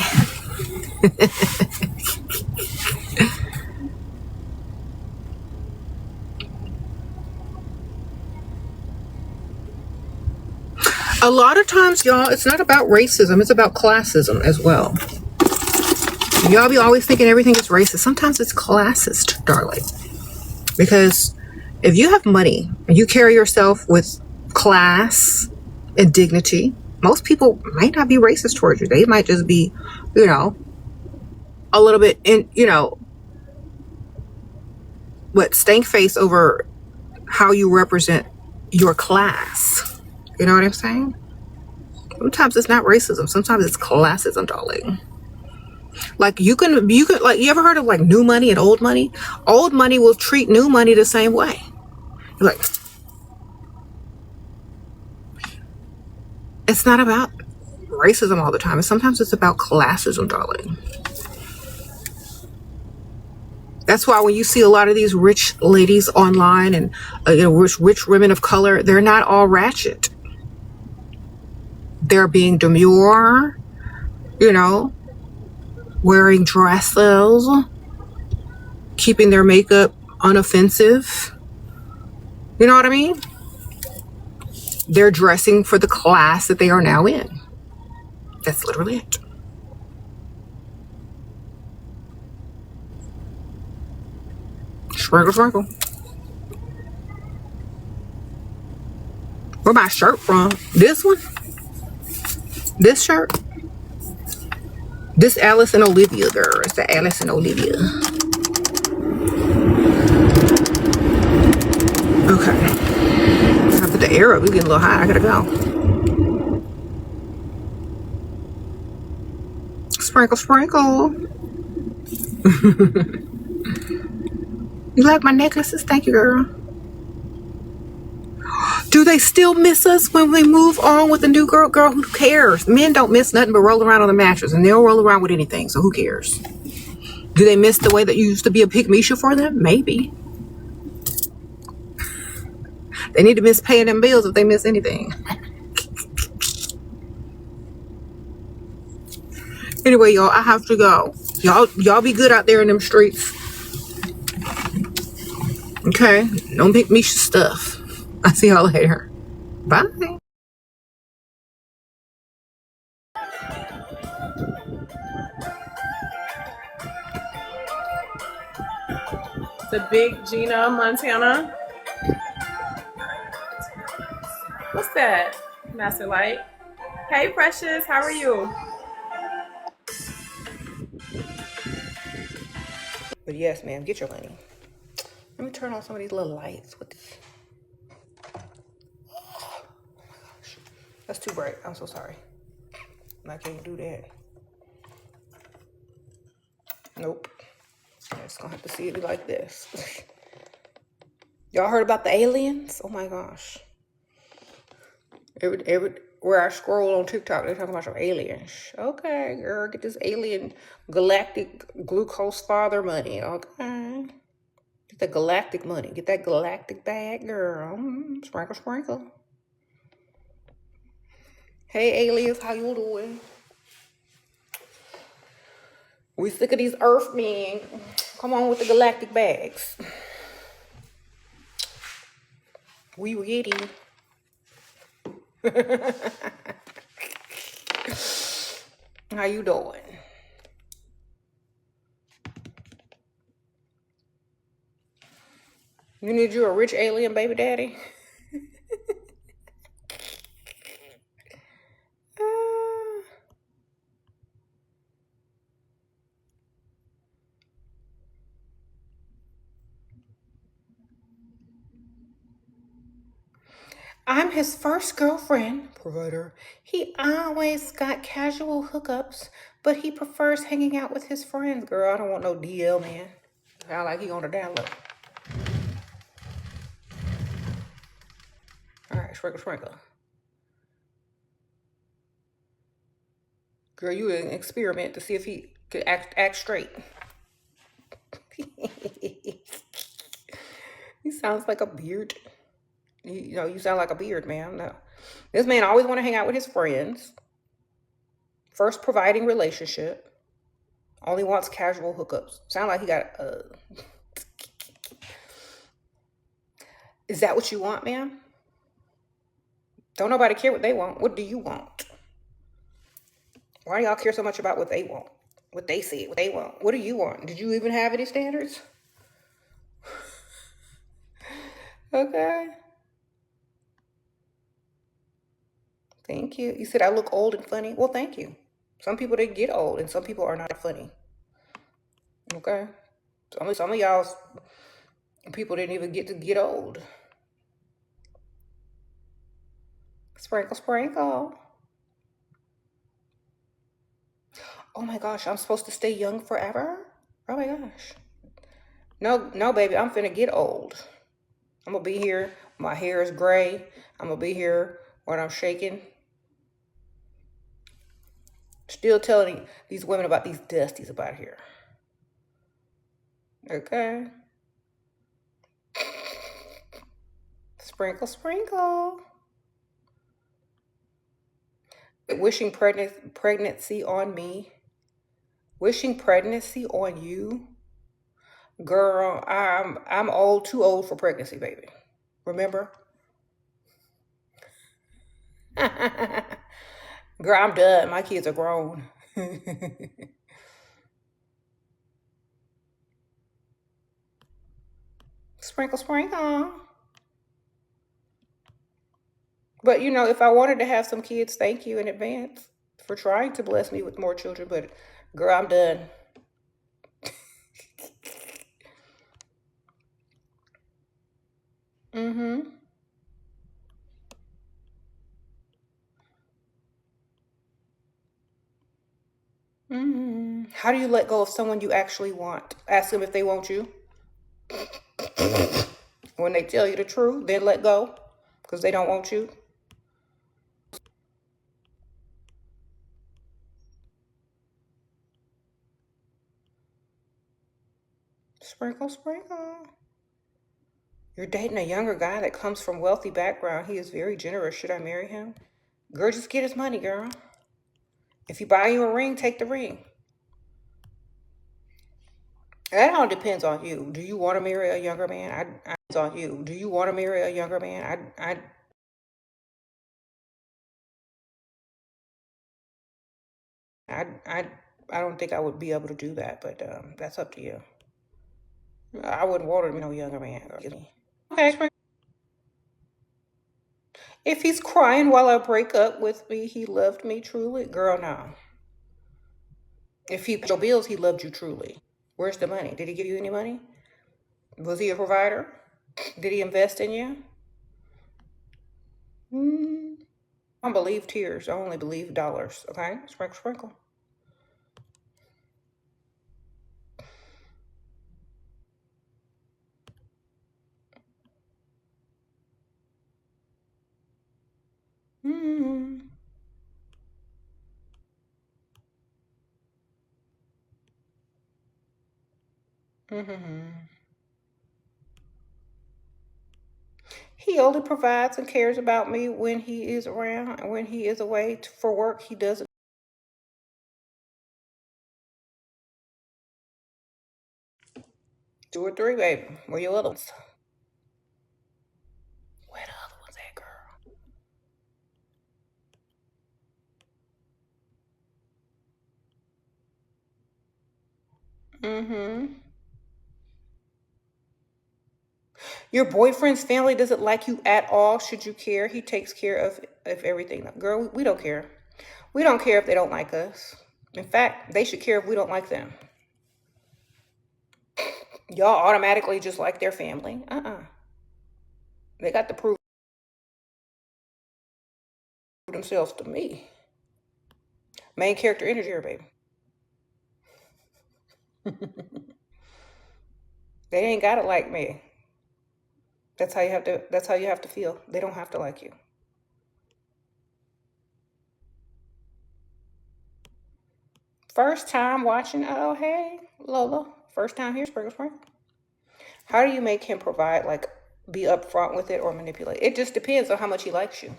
A lot of times, y'all, it's not about racism. It's about classism as well. Y'all be always thinking everything is racist. Sometimes it's classist, darling. Because if you have money and you carry yourself with class and dignity, most people might not be racist towards you. They might just be, a little bit stank face over how you represent your class. You know what I'm saying? Sometimes it's not racism. Sometimes it's classism, darling. Like you ever heard of like new money and old money? Old money will treat new money the same way. Like, it's not about racism all the time. Sometimes it's about classism, darling. That's why when you see a lot of these rich ladies online and rich women of color, they're not all ratchet. They're being demure, wearing dresses, keeping their makeup unoffensive. You know what I mean? They're dressing for the class that they are now in. That's literally it. Sprinkle, sprinkle. Where my shirt from? This one? This shirt? This Alice and Olivia, girl. It's the Alice and Olivia. Okay. I put the air up. We're getting a little high. I gotta go. Sprinkle, sprinkle. You like my necklaces? Thank you, girl. Do they still miss us when we move on with the new girl? Girl, who cares? Men don't miss nothing but roll around on the mattress, and they'll roll around with anything, so who cares? Do they miss the way that you used to be a pygmisha for them? Maybe. They need to miss paying them bills if they miss anything. Anyway, y'all, I have to go. Y'all be good out there in them streets. Okay? Don't pygmisha stuff. I'll see y'all later. Bye. The big Gina, Montana. What's that? Master Light. Hey, Precious, how are you? But yes, ma'am, get your money. Let me turn on some of these little lights. With this. Oh my gosh. That's too bright. I'm so sorry. I can't do that. Nope. I'm just gonna have to see it like this. Y'all heard about the aliens? Oh my gosh. Where I scroll on TikTok, they're talking about some aliens. Okay, girl, get this alien galactic glucose father money. Okay. Get that galactic money. Get that galactic bag, girl. Sprinkle, sprinkle. Hey, aliens, how you doing? We sick of these Earth men. Come on with the galactic bags. We ready. How you doing? You need you a rich alien baby daddy? I'm his first girlfriend, provider. He always got casual hookups, but he prefers hanging out with his friends. Girl, I don't want no DL, man. Sound like he on the down low. All right, sprinkle, sprinkle. Girl, you an experiment to see if he could act straight. He sounds like a beard. You sound like a beard, man. No. This man always want to hang out with his friends. First providing relationship. Only wants casual hookups. Sound like he got Is that what you want, man? Don't nobody care what they want. What do you want? Why do y'all care so much about what they want? What they see, what they want? What do you want? Did you even have any standards? Okay. Thank you. You said I look old and funny. Well, thank you. Some people, they get old, and some people are not funny. Okay? Some of y'all people didn't even get to get old. Sprinkle, sprinkle. Oh my gosh, I'm supposed to stay young forever? Oh my gosh. No, baby, I'm finna get old. I'm gonna be here. My hair is gray. I'm gonna be here when I'm shaking. Still telling these women about these dusties about here. Okay. Sprinkle, sprinkle. Wishing pregnancy on me. Wishing pregnancy on you. Girl, I'm old, too old for pregnancy, baby. Remember? Girl, I'm done. My kids are grown. Sprinkle, sprinkle. But if I wanted to have some kids, thank you in advance for trying to bless me with more children. But girl, I'm done. Mm-hmm. Mm-hmm. How do you let go of someone you actually want? Ask them if they want you. When they tell you the truth, then let go because they don't want you. Sprinkle, sprinkle. You're dating a younger guy that comes from wealthy background. He is very generous. Should I marry him? Girl, just get his money, girl. If he buy you a ring, take the ring. That all depends on you. Do you want to marry a younger man? It's on you. Do you want to marry a younger man? I, I don't think I would be able to do that, but that's up to you. I wouldn't want to be no younger man. Okay. If he's crying while I break up with me, he loved me truly. Girl, no. If he paid your bills, he loved you truly. Where's the money? Did he give you any money? Was he a provider? Did he invest in you? I don't believe tears. I only believe dollars. Okay? Sprinkle, sprinkle. Mm-hmm. Mm-hmm. He only provides and cares about me when he is around. And when he is away for work, he doesn't. 2 or 3, baby. Where your other ones? Where the other ones at, girl? Mm-hmm. Your boyfriend's family doesn't like you at all. Should you care? He takes care of everything. Girl, we don't care. We don't care if they don't like us. In fact, they should care if we don't like them. Y'all automatically just like their family. They got to prove themselves to me. Main character energy here, baby. They ain't gotta like me. That's how you have to feel. They don't have to like you. First time watching, oh hey, Lola. First time here, Sprinkle Sprinkle. How do you make him provide, like be upfront with it or manipulate? It just depends on how much he likes you.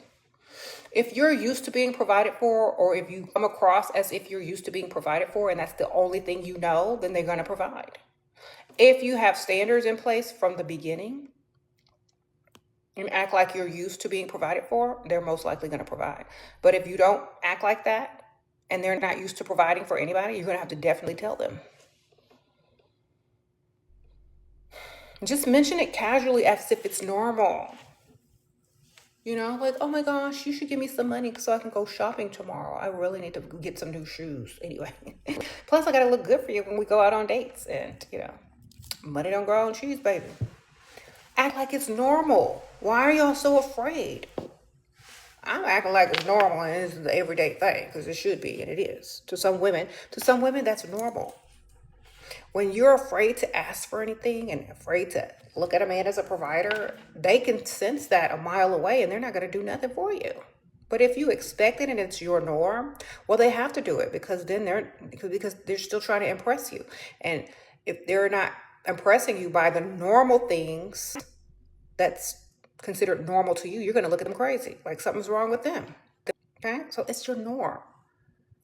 If you're used to being provided for, or if you come across as if you're used to being provided for and that's the only thing you know, then they're gonna provide. If you have standards in place from the beginning and act like you're used to being provided for, they're most likely going to provide. But if you don't act like that and they're not used to providing for anybody, you're going to have to definitely tell them. Just mention it casually as if it's normal. Like, oh my gosh, you should give me some money so I can go shopping tomorrow. I really need to get some new shoes. Anyway, plus I got to look good for you when we go out on dates. And, money don't grow on trees, baby. Act like it's normal. Why are y'all so afraid? I'm acting like it's normal and it's the everyday thing because it should be and it is. To some women, that's normal. When you're afraid to ask for anything and afraid to look at a man as a provider, they can sense that a mile away and they're not going to do nothing for you. But if you expect it and it's your norm, well, they have to do it because then they're still trying to impress you. And if they're not impressing you by the normal things that's considered normal to you, you're going to look at them crazy, like something's wrong with them. Okay, so it's your norm.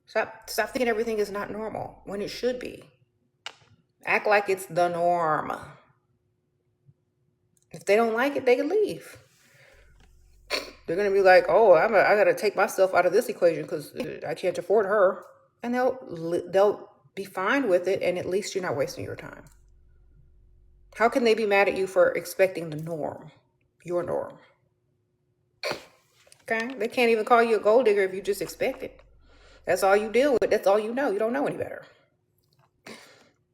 Stop thinking everything is not normal when it should be. Act like it's the norm. If they don't like it, they can leave. They're gonna be like, "Oh, I gotta take myself out of this equation because I can't afford her," and they'll be fine with it, and at least you're not wasting your time. How can they be mad at you for expecting the norm, your norm? Okay, they can't even call you a gold digger if you just expect it. That's all you deal with. That's all you know. You don't know any better.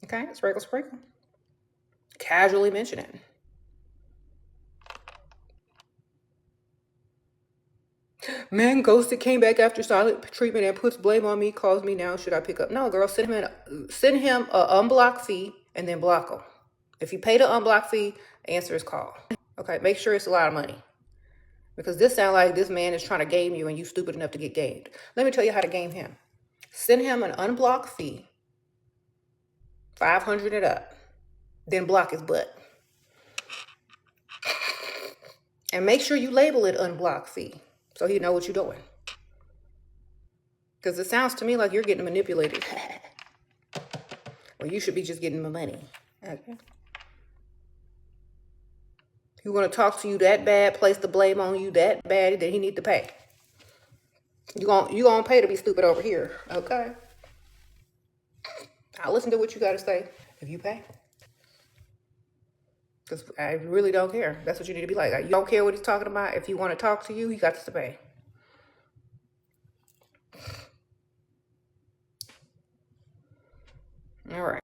Okay, sprinkle, sprinkle. Casually mention it. Man ghosted, came back after silent treatment and puts blame on me, calls me now. Should I pick up? No, girl, send him an unblock fee and then block him. If you pay the unblock fee, answer his call. Okay, make sure it's a lot of money. Because this sounds like this man is trying to game you and you stupid enough to get gamed. Let me tell you how to game him. Send him an unblock fee, 500 and up, then block his butt. And make sure you label it unblock fee so he know what you're doing. Because it sounds to me like you're getting manipulated. Well, you should be just getting the money. Okay. You want to talk to you that bad, place the blame on you that bad, then he need to pay. You gonna pay to be stupid over here, okay? I'll listen to what you got to say if you pay. Because I really don't care. That's what you need to be like. You don't care what he's talking about. If you want to talk to you, he got to pay. All right.